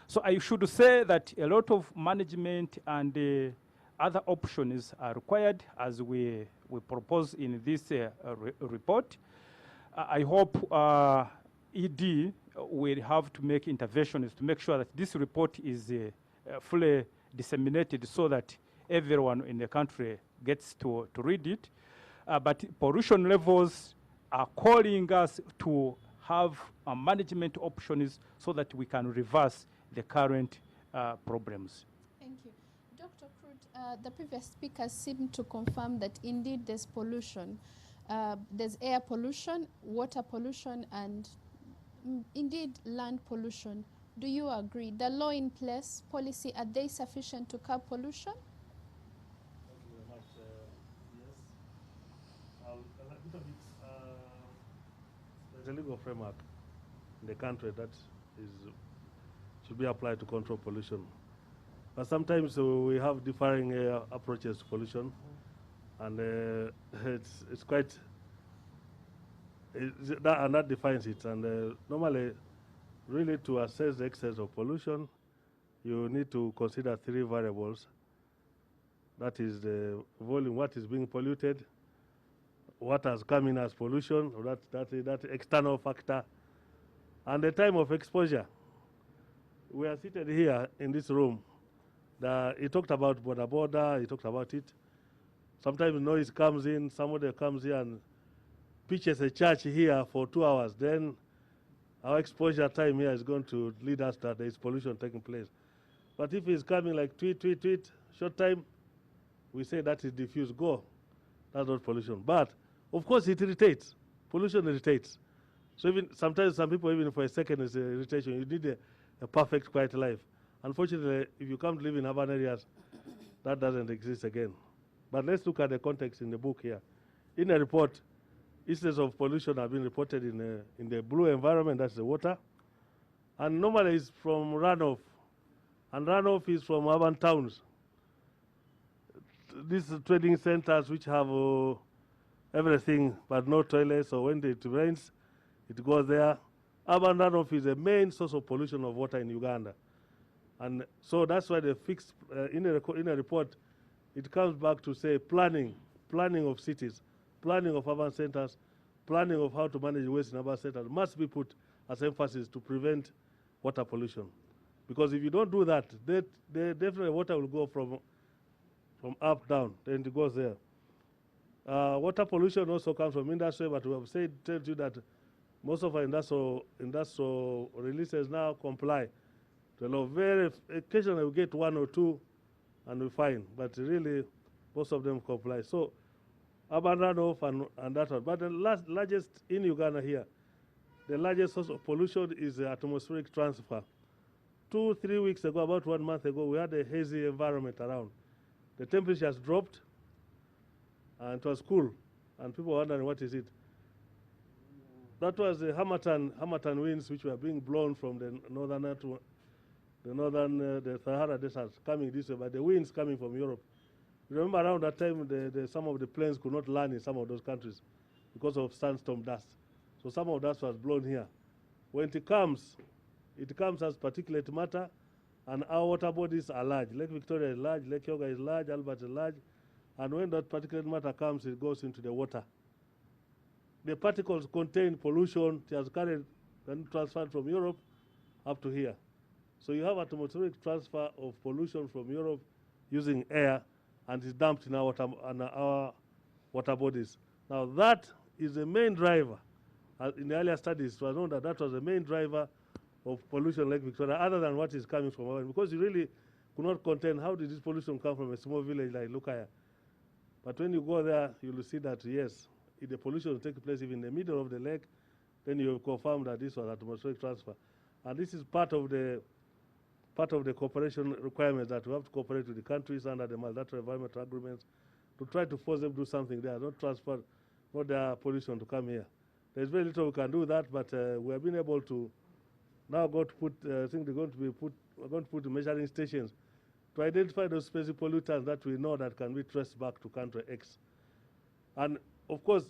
So I should say that a lot of management and other options are required, as we propose in this report. I hope ED will have to make interventions to make sure that this report is fully disseminated so that everyone in the country gets to read it. But pollution levels are calling us to have management options so that we can reverse the current problems. Thank you. Dr. Krut, the previous speakers seem to confirm that indeed there's pollution. There's air pollution, water pollution, and indeed land pollution. Do you agree? The law in place, policy, are they sufficient to curb pollution? Thank you very much. Yes. A little bit, there's a legal framework in the country that should be applied to control pollution. But sometimes we have differing approaches to pollution, and it's quite, that defines it. And normally, really, to assess the excess of pollution, you need to consider three variables. That is the volume, what is being polluted, what has come in as pollution, or that external factor, and the time of exposure. We are seated here in this room. He talked about border, he talked about it. Sometimes noise comes in, somebody comes here and pitches a church here for 2 hours, then our exposure time here is going to lead us that there is pollution taking place. But if it's coming like tweet, short time, we say that is diffuse, go. That's not pollution. But, of course, it irritates. Pollution irritates. So even sometimes some people, even for a second, is irritation. You need a perfect, quiet life. Unfortunately, if you come to live in urban areas, that doesn't exist again. But let's look at the context in the book here. In the report, instances of pollution have been reported in the blue environment, that's the water. And normally it's from runoff. And runoff is from urban towns. These trading centers which have everything but no toilets, so when it rains, it goes there. Urban runoff is the main source of pollution of water in Uganda. And so that's why they fixed, in a report, it comes back to say planning of cities, planning of urban centers, planning of how to manage waste in urban centers must be put as emphasis to prevent water pollution. Because if you don't do that, definitely water will go from up, down, then it goes there. Water pollution also comes from industry, but we have told you that most of our industrial releases now comply to the law. Very occasionally we get one or two and we fine, but really most of them comply. So urban runoff and that one. But the largest in Uganda here, the largest source of pollution is the atmospheric transfer. 2-3 weeks ago, about 1 month ago, we had a hazy environment around. The temperatures dropped and it was cool, and people were wondering what is it. That was the Hamatan winds which were being blown from the the Sahara Desert coming this way, but the winds coming from Europe. Remember around that time, some of the planes could not land in some of those countries because of sandstorm dust. So some of that was blown here. When it comes, It comes as particulate matter, and our water bodies are large. Lake Victoria is large, Lake Yoga is large, Albert is large, and when that particulate matter comes, it goes into the water. The particles contain pollution. It has carried and transferred from Europe up to here. So you have atmospheric transfer of pollution from Europe using air, and it's dumped in our water bodies. Now that is the main driver. In the earlier studies, it was known that that was the main driver of pollution in Lake Victoria, other than what is coming from our, because you really could not contain how did this pollution come from a small village like Lukaya. But when you go there, you will see that yes, if the pollution will take place even in the middle of the lake, then you confirm that this was atmospheric transfer. And this is part of the cooperation requirements, that we have to cooperate with the countries under the multilateral environmental agreements to try to force them to do something there, not transfer, not their pollution to come here. There's very little we can do that, but we have been able to now go to put, I think we're going to put measuring stations to identify those specific pollutants that we know that can be traced back to country X. And of course,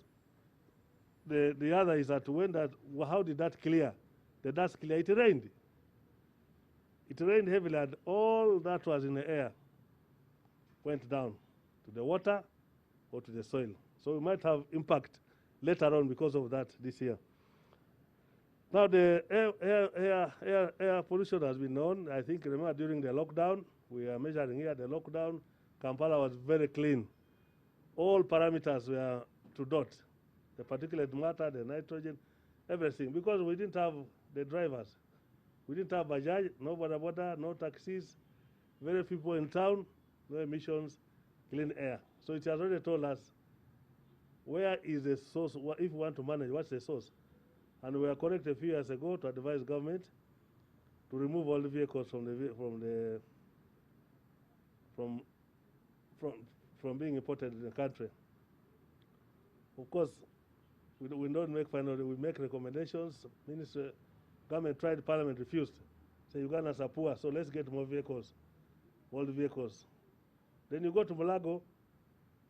the other is that when that, how did that clear? The dust clear, it rained. It rained heavily, and all that was in the air went down to the water or to the soil. So we might have impact later on because of that this year. Now the air pollution has been known. I think, remember, during the lockdown, we are measuring here the lockdown, Kampala was very clean. All parameters were to dot. The particulate matter, the nitrogen, everything, because we didn't have the drivers. We didn't have Bajaj, no boda, no taxis, very few people in town, no emissions, clean air. So it has already told us where is the source, if we want to manage, what's the source? And we were correct a few years ago to advise government to remove all the vehicles from being imported in the country. Of course, we don't make final, we make recommendations. Minister, government tried, parliament refused. So Ugandans are poor, so let's get more vehicles, all the vehicles. Then you go to Mulago,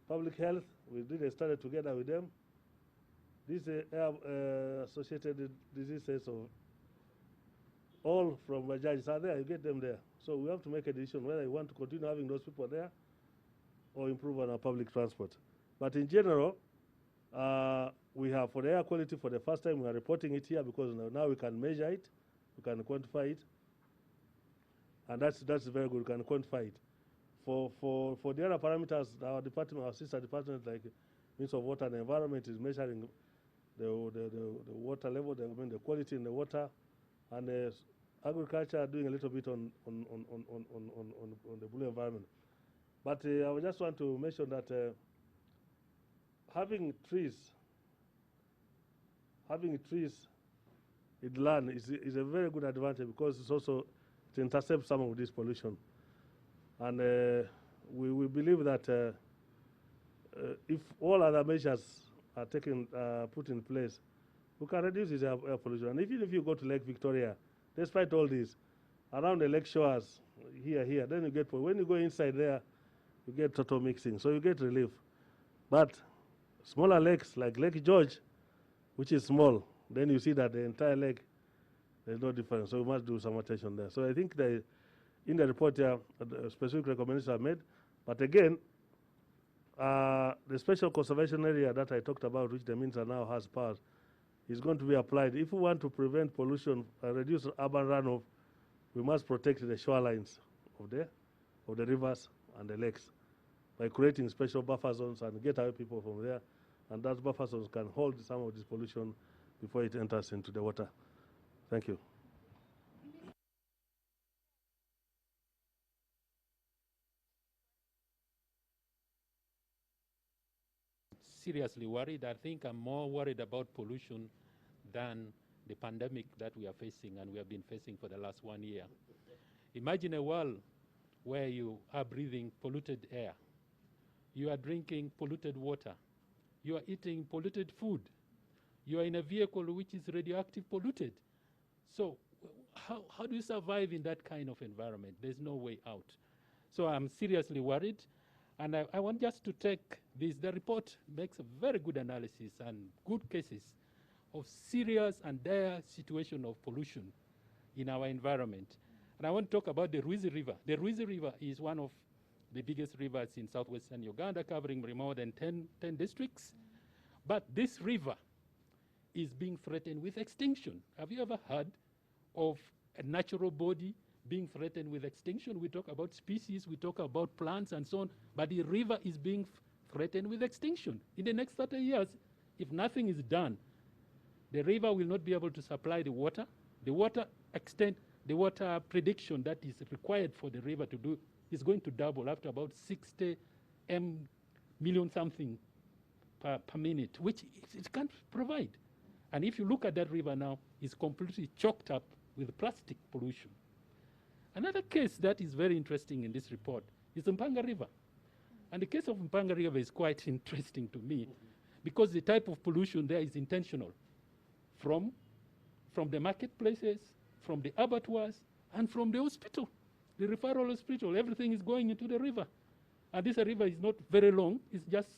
public health, we did a study together with them. These associated diseases of all from Bajaj are there, you get them there. So we have to make a decision whether you want to continue having those people there or improve on our public transport. But in general, we have, for the air quality, for the first time, we are reporting it here because now we can measure it, we can quantify it, and that's very good, we can quantify it. For the other parameters, our department, our sister department, like Ministry of Water and Environment, is measuring the water level, the quality in the water, and agriculture are doing a little bit on the blue environment. But I just want to mention that having trees in land is a very good advantage, because it's also, it intercepts some of this pollution. And we believe that if all other measures are put in place, we can reduce this air pollution. And even if you go to Lake Victoria, despite all this, around the lake shores, here, then you get, when you go inside there, you get total mixing, so you get relief. But smaller lakes like Lake George, which is small, then you see that the entire lake, there's no difference, so we must do some attention there. So I think that in the report here, specific recommendations are made, but again, the special conservation area that I talked about, which the minister now has powers, is going to be applied. If we want to prevent pollution and reduce urban runoff, we must protect the shorelines of the rivers and the lakes by creating special buffer zones and get away people from there. And those buffer zones can hold some of this pollution before it enters into the water. Thank you. Seriously worried. I think I'm more worried about pollution than the pandemic that we are facing and we have been facing for the last 1 year. Imagine a world where you are breathing polluted air, you are drinking polluted water, you are eating polluted food, you are in a vehicle which is radioactive polluted. So how do you survive in that kind of environment? There's no way out. So I'm seriously worried. And I want just to take this. The report makes a very good analysis and good cases of serious and dire situation of pollution in our environment. And I want to talk about the Ruizi River. The Ruizi River is one of the biggest rivers in southwestern Uganda, covering more than 10 districts. But this river is being threatened with extinction. Have you ever heard of a natural body being threatened with extinction? We talk about species, we talk about plants and so on, but the river is being threatened with extinction. In the next 30 years, if nothing is done, the river will not be able to supply the water. The water prediction that is required for the river to do is going to double after about 60 million something per minute, which it can't provide. And if you look at that river now, it's completely choked up with plastic pollution. Another case that is very interesting in this report is the Panga River. And the case of Panga River is quite interesting to me because the type of pollution there is intentional from the marketplaces, from the abattoirs, and from the hospital, the referral hospital. Everything is going into the river. And this river is not very long. It's just,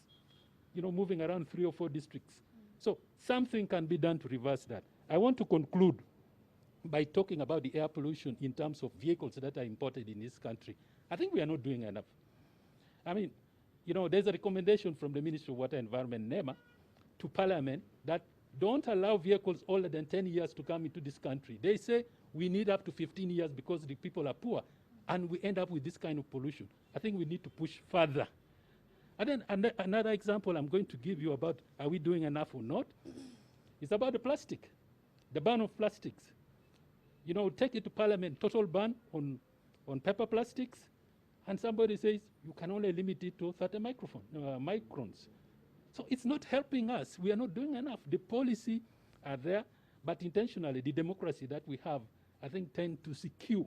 moving around 3 or 4 districts. So something can be done to reverse that. I want to conclude by talking about the air pollution in terms of vehicles that are imported in this country. I think we are not doing enough. I mean, there's a recommendation from the Ministry of Water and Environment, NEMA, to Parliament that don't allow vehicles older than 10 years to come into this country. They say we need up to 15 years because the people are poor, and we end up with this kind of pollution. I think we need to push further. And then another example I'm going to give you about are we doing enough or not is about the plastic, the ban of plastics. Take it to Parliament, total ban on paper plastics, and somebody says you can only limit it to 30 microns. So it's not helping us. We are not doing enough. The policy are there, but intentionally, the democracy that we have, I think, tend to secure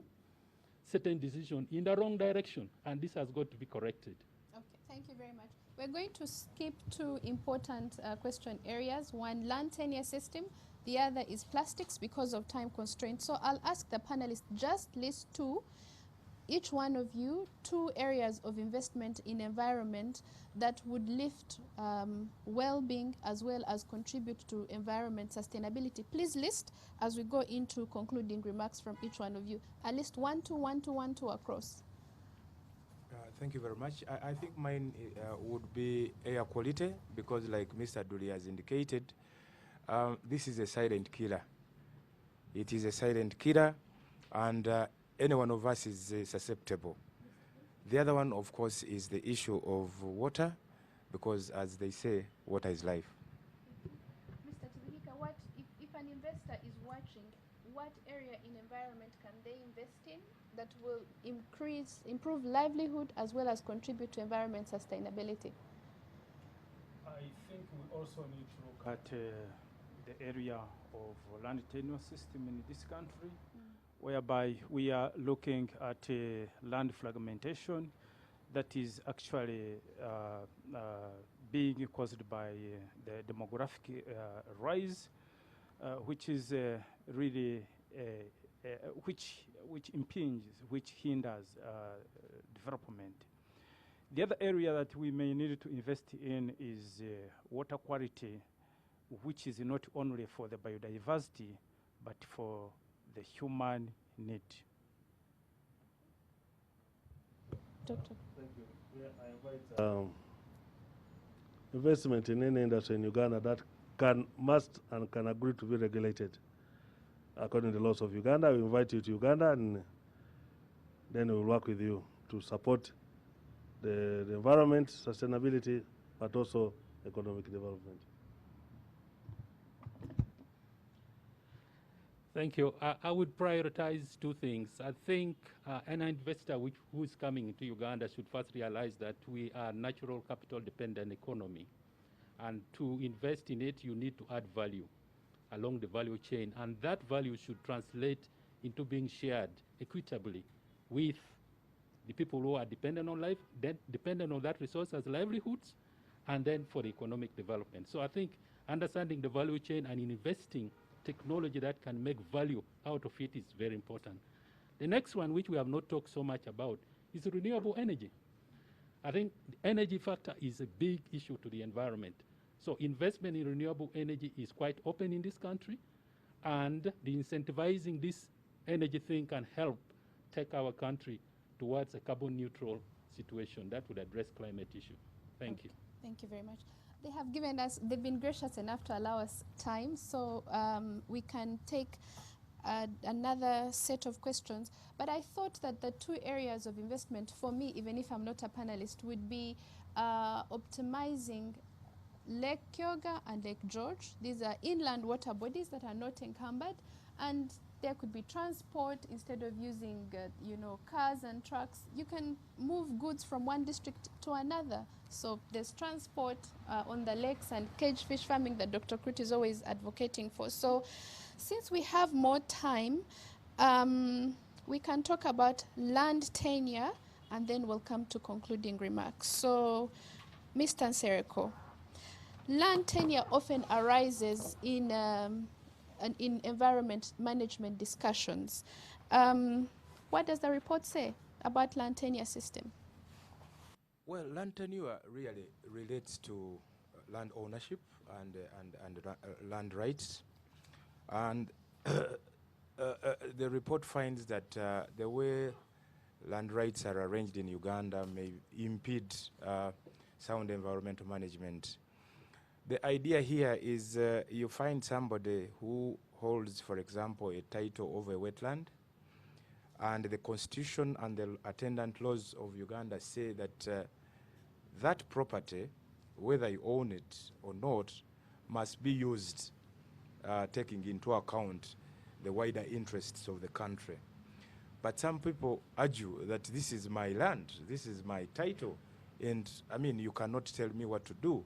certain decisions in the wrong direction, and this has got to be corrected. Okay, thank you very much. We're going to skip 2 important question areas. One, land tenure system. The other is plastics because of time constraints. So I'll ask the panelists, just list 2, each one of you, 2 areas of investment in environment that would lift well-being as well as contribute to environment sustainability. Please list as we go into concluding remarks from each one of you. I'll list 1, 2, 1, 2, 1, 2 across. Thank you very much. I think mine would be air quality because, like Mr. Duli has indicated, this is a silent killer. It is a silent killer, and any one of us is susceptible. The other one, of course, is the issue of water, because, as they say, water is life. Mr. Tibihika, if an investor is watching, what area in environment can they invest in that will improve livelihood as well as contribute to environment sustainability? I think we also need to look at the area of land tenure system in this country, whereby we are looking at land fragmentation that is actually being caused by the demographic rise, which is really which impinges, which hinders development. The other area that we may need to invest in is water quality, which is not only for the biodiversity, but for the human need. Doctor. Thank you. Yeah, I invite investment in any industry in Uganda that must and can agree to be regulated according to the laws of Uganda. We invite you to Uganda, and then we will work with you to support the environment, sustainability, but also economic development. Thank you. I would prioritize 2 things. I think an investor who is coming into Uganda should first realize that we are a natural capital dependent economy. And to invest in it, you need to add value along the value chain. And that value should translate into being shared equitably with the people who are dependent on life, dependent on that resource as livelihoods, and then for the economic development. So I think understanding the value chain and investing technology that can make value out of it is very important. The next one, which we have not talked so much about, is renewable energy. I think the energy factor is a big issue to the environment. So investment in renewable energy is quite open in this country, and the incentivizing this energy thing can help take our country towards a carbon neutral situation that would address climate issue. Thank you. Thank you very much. They've been gracious enough to allow us time, so we can take another set of questions. But I thought that the two areas of investment for me, even if I'm not a panelist, would be optimizing Lake Kyoga and Lake George. These are inland water bodies that are not encumbered, and there could be transport instead of using cars and trucks. You can move goods from one district to another. So there's transport on the lakes and cage fish farming that Dr. Krut is always advocating for. So since we have more time, we can talk about land tenure, and then we'll come to concluding remarks. So, Mr. Nsereko, land tenure often arises in environment management discussions. What does the report say about land tenure system? Well, land tenure really relates to land ownership and land rights. And the report finds that the way land rights are arranged in Uganda may impede sound environmental management. The idea here is you find somebody who holds, for example, a title of a wetland, and the constitution and the attendant laws of Uganda say that that property, whether you own it or not, must be used taking into account the wider interests of the country. But some people argue that this is my land, this is my title, and I mean, you cannot tell me what to do.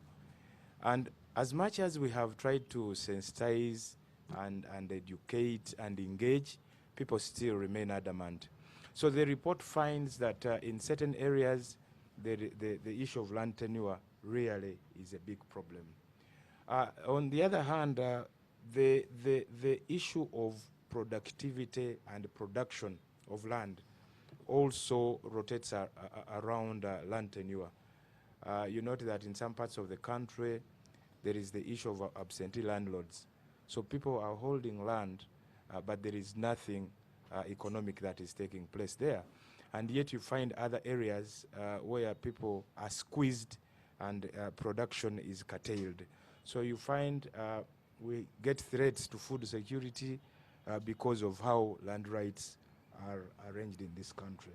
And as much as we have tried to sensitize and educate and engage, people still remain adamant. So the report finds that in certain areas, the issue of land tenure really is a big problem. On the other hand, the issue of productivity and production of land also rotates around land tenure. You note that in some parts of the country, there is the issue of absentee landlords. So people are holding land, but there is nothing economic that is taking place there. And yet you find other areas where people are squeezed and production is curtailed. So you find we get threats to food security because of how land rights are arranged in this country.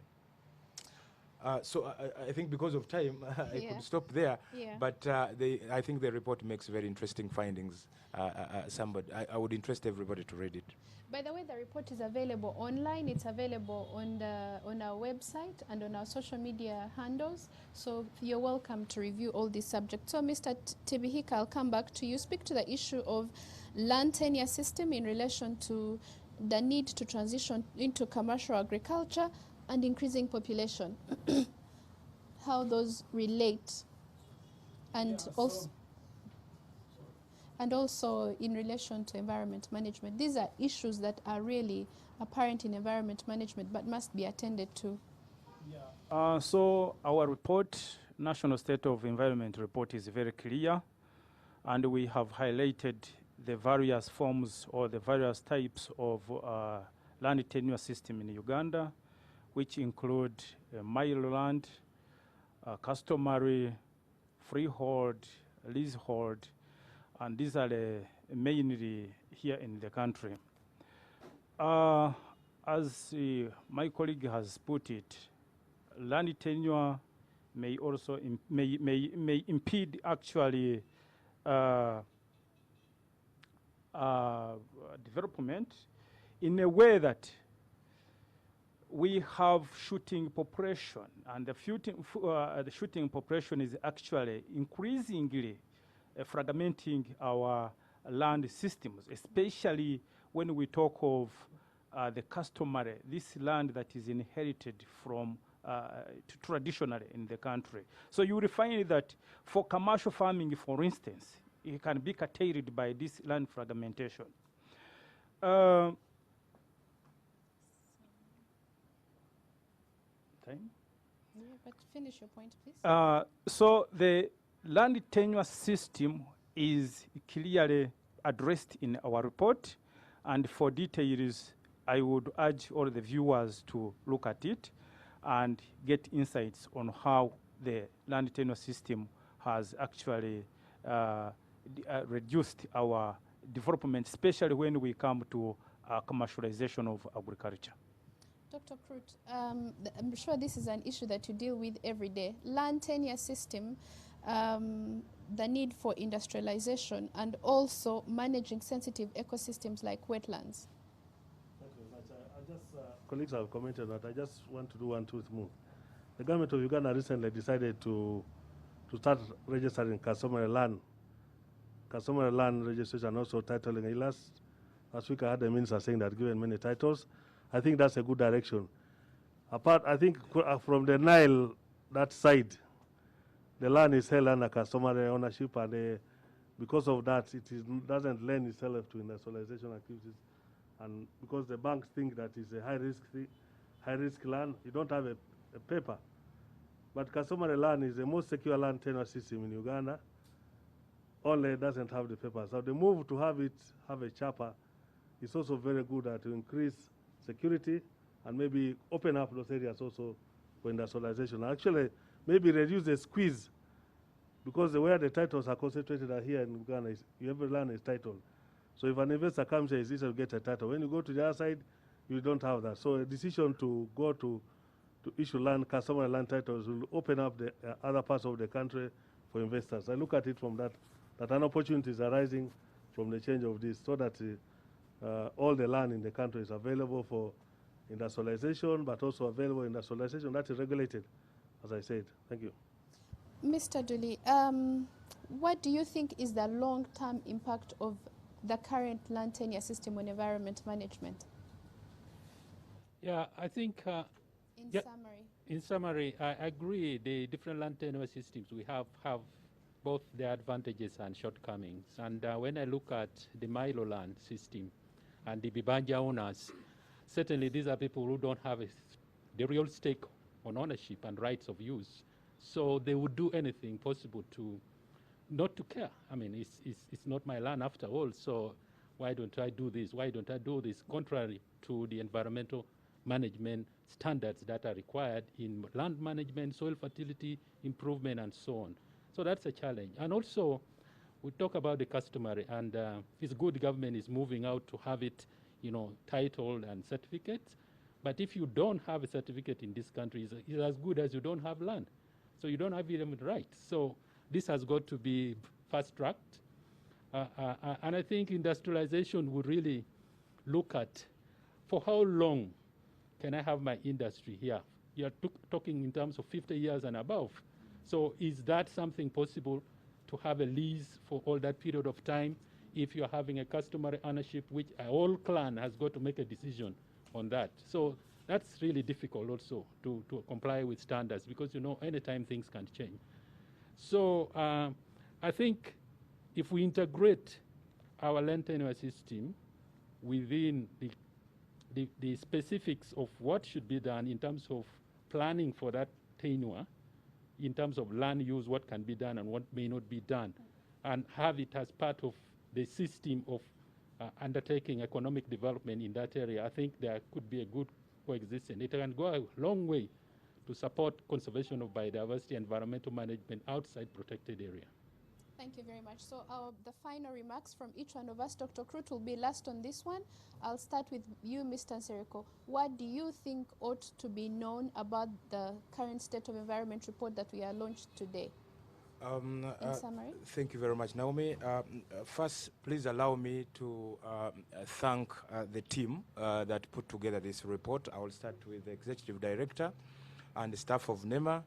So I think because of time, I could stop there. Yeah. But I think the report makes very interesting findings. I would interest everybody to read it. By the way, the report is available online. It's available on our website and on our social media handles. So you're welcome to review all these subjects. So Mr. Tibihika, I'll come back to you. Speak to the issue of land tenure system in relation to the need to transition into commercial agriculture and increasing population. How those relate, and also in relation to environment management. These are issues that are really apparent in environment management but must be attended to. So our report, National State of Environment report, is very clear, and we have highlighted the various forms or the various types of land tenure system in Uganda, which include mile land, customary, freehold, leasehold, and these are mainly here in the country. As my colleague has put it, land tenure may also may impede actually development in a way that we have shooting population, and the shooting population is actually increasingly fragmenting our land systems, especially when we talk of the customary, this land that is inherited from traditionally in the country. So you will find that for commercial farming, for instance, it can be curtailed by this land fragmentation. Time? Yeah, but finish your point, please. So the land tenure system is clearly addressed in our report, and for details, I would urge all the viewers to look at it and get insights on how the land tenure system has actually reduced our development, especially when we come to commercialization of agriculture. Dr. Krut, I'm sure this is an issue that you deal with every day. Land tenure system, the need for industrialization, and also managing sensitive ecosystems like wetlands. Thank you very much. Colleagues have commented that. I just want to do one truth move. The government of Uganda recently decided to start registering customary land registration and also titling. Last week I had the minister saying that given many titles, I think that's a good direction. Apart, I think from the Nile, that side, the land is held under customary ownership, and because of that, doesn't lend itself to industrialization activities. And because the banks think that it's a high-risk land, you don't have a paper. But customary land is the most secure land tenure system in Uganda. Only it doesn't have the paper. So the move to have a chapter is also very good to increase security and maybe open up those areas also for industrialization. Actually, maybe reduce the squeeze, because where the titles are concentrated are here in Uganda, every land is titled. So if an investor comes here, it's easy to get a title. When you go to the other side, you don't have that. So a decision to go to issue customary land titles will open up the other parts of the country for investors. I look at it from that an opportunity is arising from the change of this, so that all the land in the country is available for industrialization, but also available industrialization that is regulated, as I said. Thank you. Mr. Dooley, what do you think is the long-term impact of the current land tenure system on environment management? Yeah, I think in summary, I agree. The different land tenure systems we have both their advantages and shortcomings. And when I look at the Milo land system and the Bibanja owners, certainly these are people who don't have the real stake on ownership and rights of use. So they would do anything possible to not to care. I mean, it's not my land after all, so why don't I do this? Why don't I do this? Contrary to the environmental management standards that are required in land management, soil fertility improvement, and so on. So that's a challenge. And also, we talk about the customary, and it's good government is moving out to have it, titled and certificates. But if you don't have a certificate in this country, it's as good as you don't have land. So you don't have even rights. So this has got to be fast-tracked. And I think industrialization would really look at for how long can I have my industry here? You're talking in terms of 50 years and above. So is that something possible to have a lease for all that period of time if you're having a customary ownership, which a whole clan has got to make a decision on that? So that's really difficult also to comply with standards, because anytime things can change. So I think if we integrate our land tenure system within the specifics of what should be done in terms of planning for that tenure, in terms of land use, what can be done and what may not be done, and have it as part of the system of undertaking economic development in that area, I think there could be a good coexistence. It can go a long way to support conservation of biodiversity and environmental management outside protected area. Thank you very much. So the final remarks from each one of us. Dr. Krut will be last on this one. I'll start with you, Mr. Nsereko. What do you think ought to be known about the current state of environment report that we are launched today? In summary. Thank you very much, Naomi. First, please allow me to thank the team that put together this report. I will start with the Executive Director and the staff of NEMA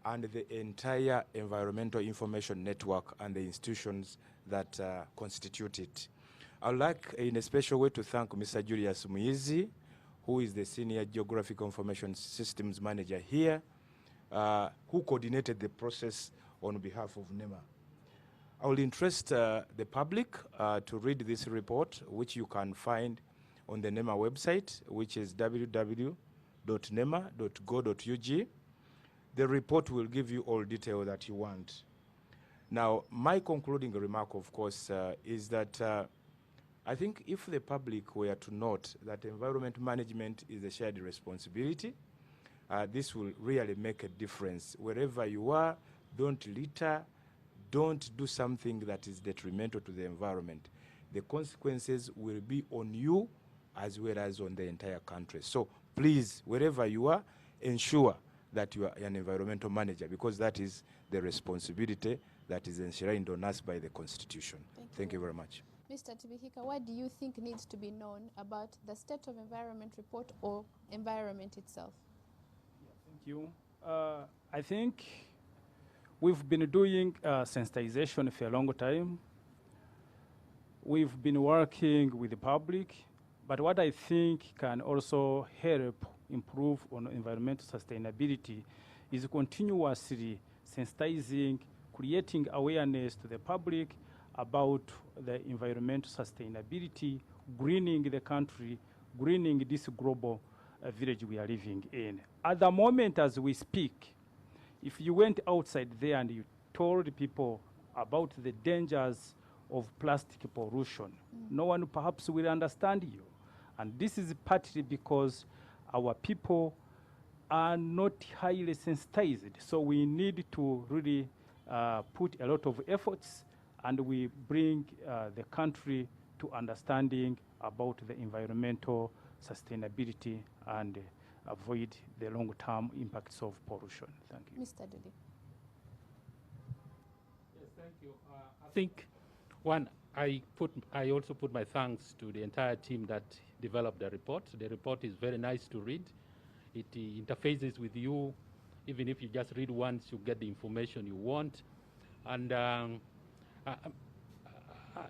and the entire Environmental Information Network and the institutions that constitute it. I would like, in a special way, to thank Mr. Julius Muizi, who is the Senior Geographical Information Systems Manager here, who coordinated the process on behalf of NEMA. I will interest the public to read this report, which you can find on the NEMA website, which is www.nema.go.ug. The report will give you all detail that you want. Now, my concluding remark, of course, is that I think if the public were to note that environment management is a shared responsibility, this will really make a difference. Wherever you are, don't litter, don't do something that is detrimental to the environment. The consequences will be on you as well as on the entire country. So please, wherever you are, ensure that you are an environmental manager, because that is the responsibility that is enshrined on us by the Constitution. Thank you very much. Mr. Tibihika, what do you think needs to be known about the State of Environment report or environment itself? Thank you. I think we've been doing sensitization for a long time. We've been working with the public, but what I think can also help improve on environmental sustainability is continuously sensitizing, creating awareness to the public about the environmental sustainability, greening the country, greening this global village we are living in. At the moment as we speak, if you went outside there and you told people about the dangers of plastic pollution, no one perhaps will understand you. And this is partly because our people are not highly sensitized. So we need to really put a lot of efforts, and we bring the country to understanding about the environmental sustainability and avoid the long-term impacts of pollution. Thank you. Mr. Dudi. Yes, thank you. I think, one, I also put my thanks to the entire team that developed the report. The report is very nice to read. It interfaces with you. Even if you just read once, you get the information you want. And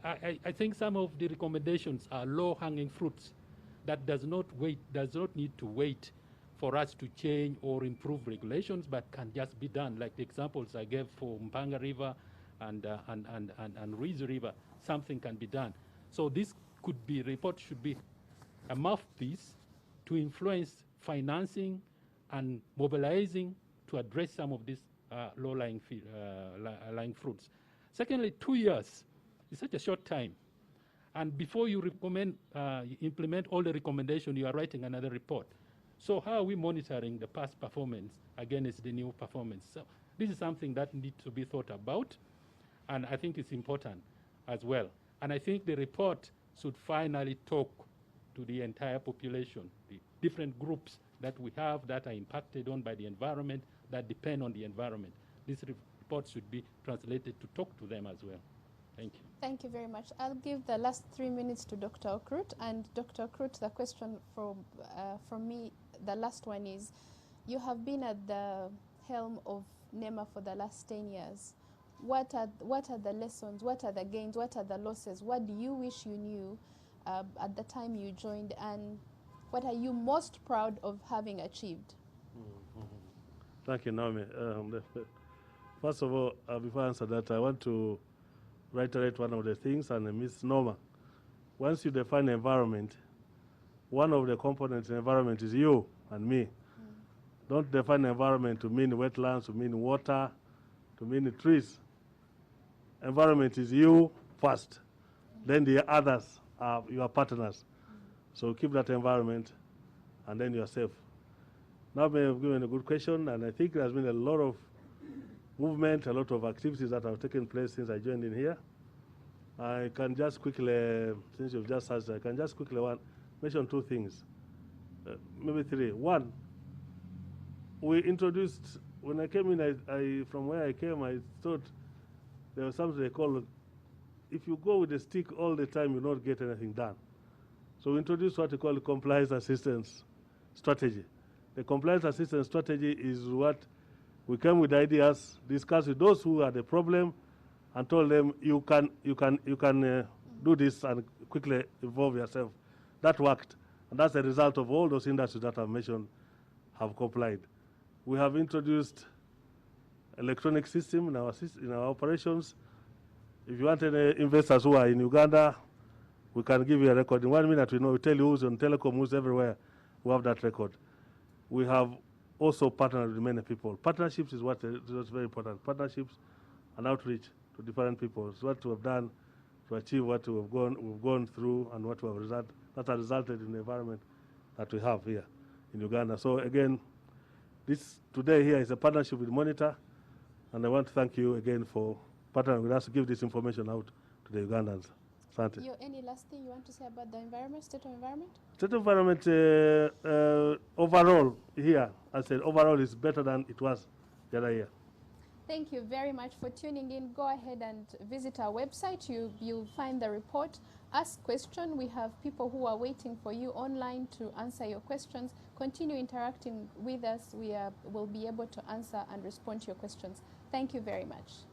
I think some of the recommendations are low-hanging fruits that does not need to wait for us to change or improve regulations, but can just be done. Like the examples I gave for Panga River and Rizu River, something can be done. So this report should be a mouthpiece to influence financing and mobilizing to address some of these low-lying lying fruits. Secondly, 2 years is such a short time. And before you implement all the recommendations, you are writing another report. So how are we monitoring the past performance against the new performance? So this is something that needs to be thought about, and I think it's important as well. And I think the report should finally talk to the entire population, the different groups that we have that are impacted on by the environment, that depend on the environment. This report should be translated to talk to them as well. Thank you. Thank you very much. I'll give the last 3 minutes to Dr. Okrut. And Dr. Okrut, the question from me, the last one is, you have been at the helm of NEMA for the last 10 years. What are the lessons? What are the gains? What are the losses? What do you wish you knew at the time you joined? And what are you most proud of having achieved? Thank you, Naomi. First of all, before I answer that, I want to reiterate one of the things and a misnomer. Once you define environment, one of the components in environment is you and me. Don't define environment to mean wetlands, to mean water, to mean trees. Environment is you first, then the others are your partners. So keep that environment, and then you are safe. Now we have given a good question, and I think there has been a lot of movement, a lot of activities that have taken place since I joined in here. I can just quickly, since you've just asked, I can just quickly mention 2 things, maybe 3. One, we introduced, when I came in, from where I came, I thought there was something they call, if you go with a stick all the time, you will not get anything done. So we introduced what we call the compliance assistance strategy. The compliance assistance strategy is what we came with ideas, discussed with those who had a problem, and told them you can do this and quickly involve yourself. That worked, and that's the result of all those industries that I've mentioned have complied. We have introduced electronic system in our operations. If you want any investors who are in Uganda, we can give you a record. In 1 minute, we tell you who's on telecom, who's everywhere. We have that record. We have also partnered with many people. Partnerships is what is very important. Partnerships and outreach to different people. It's what we have done to achieve what we've gone through and what we have that has resulted in the environment that we have here in Uganda. So again, this today here is a partnership with Monitor, and I want to thank you again for partnering with us to give this information out to the Ugandans. Asante. Any last thing you want to say about the environment, state of environment? State of environment overall here, I said overall is better than it was the other year. Thank you very much for tuning in. Go ahead and visit our website. You'll find the report. Ask questions. We have people who are waiting for you online to answer your questions. Continue interacting with us. We'll be able to answer and respond to your questions. Thank you very much.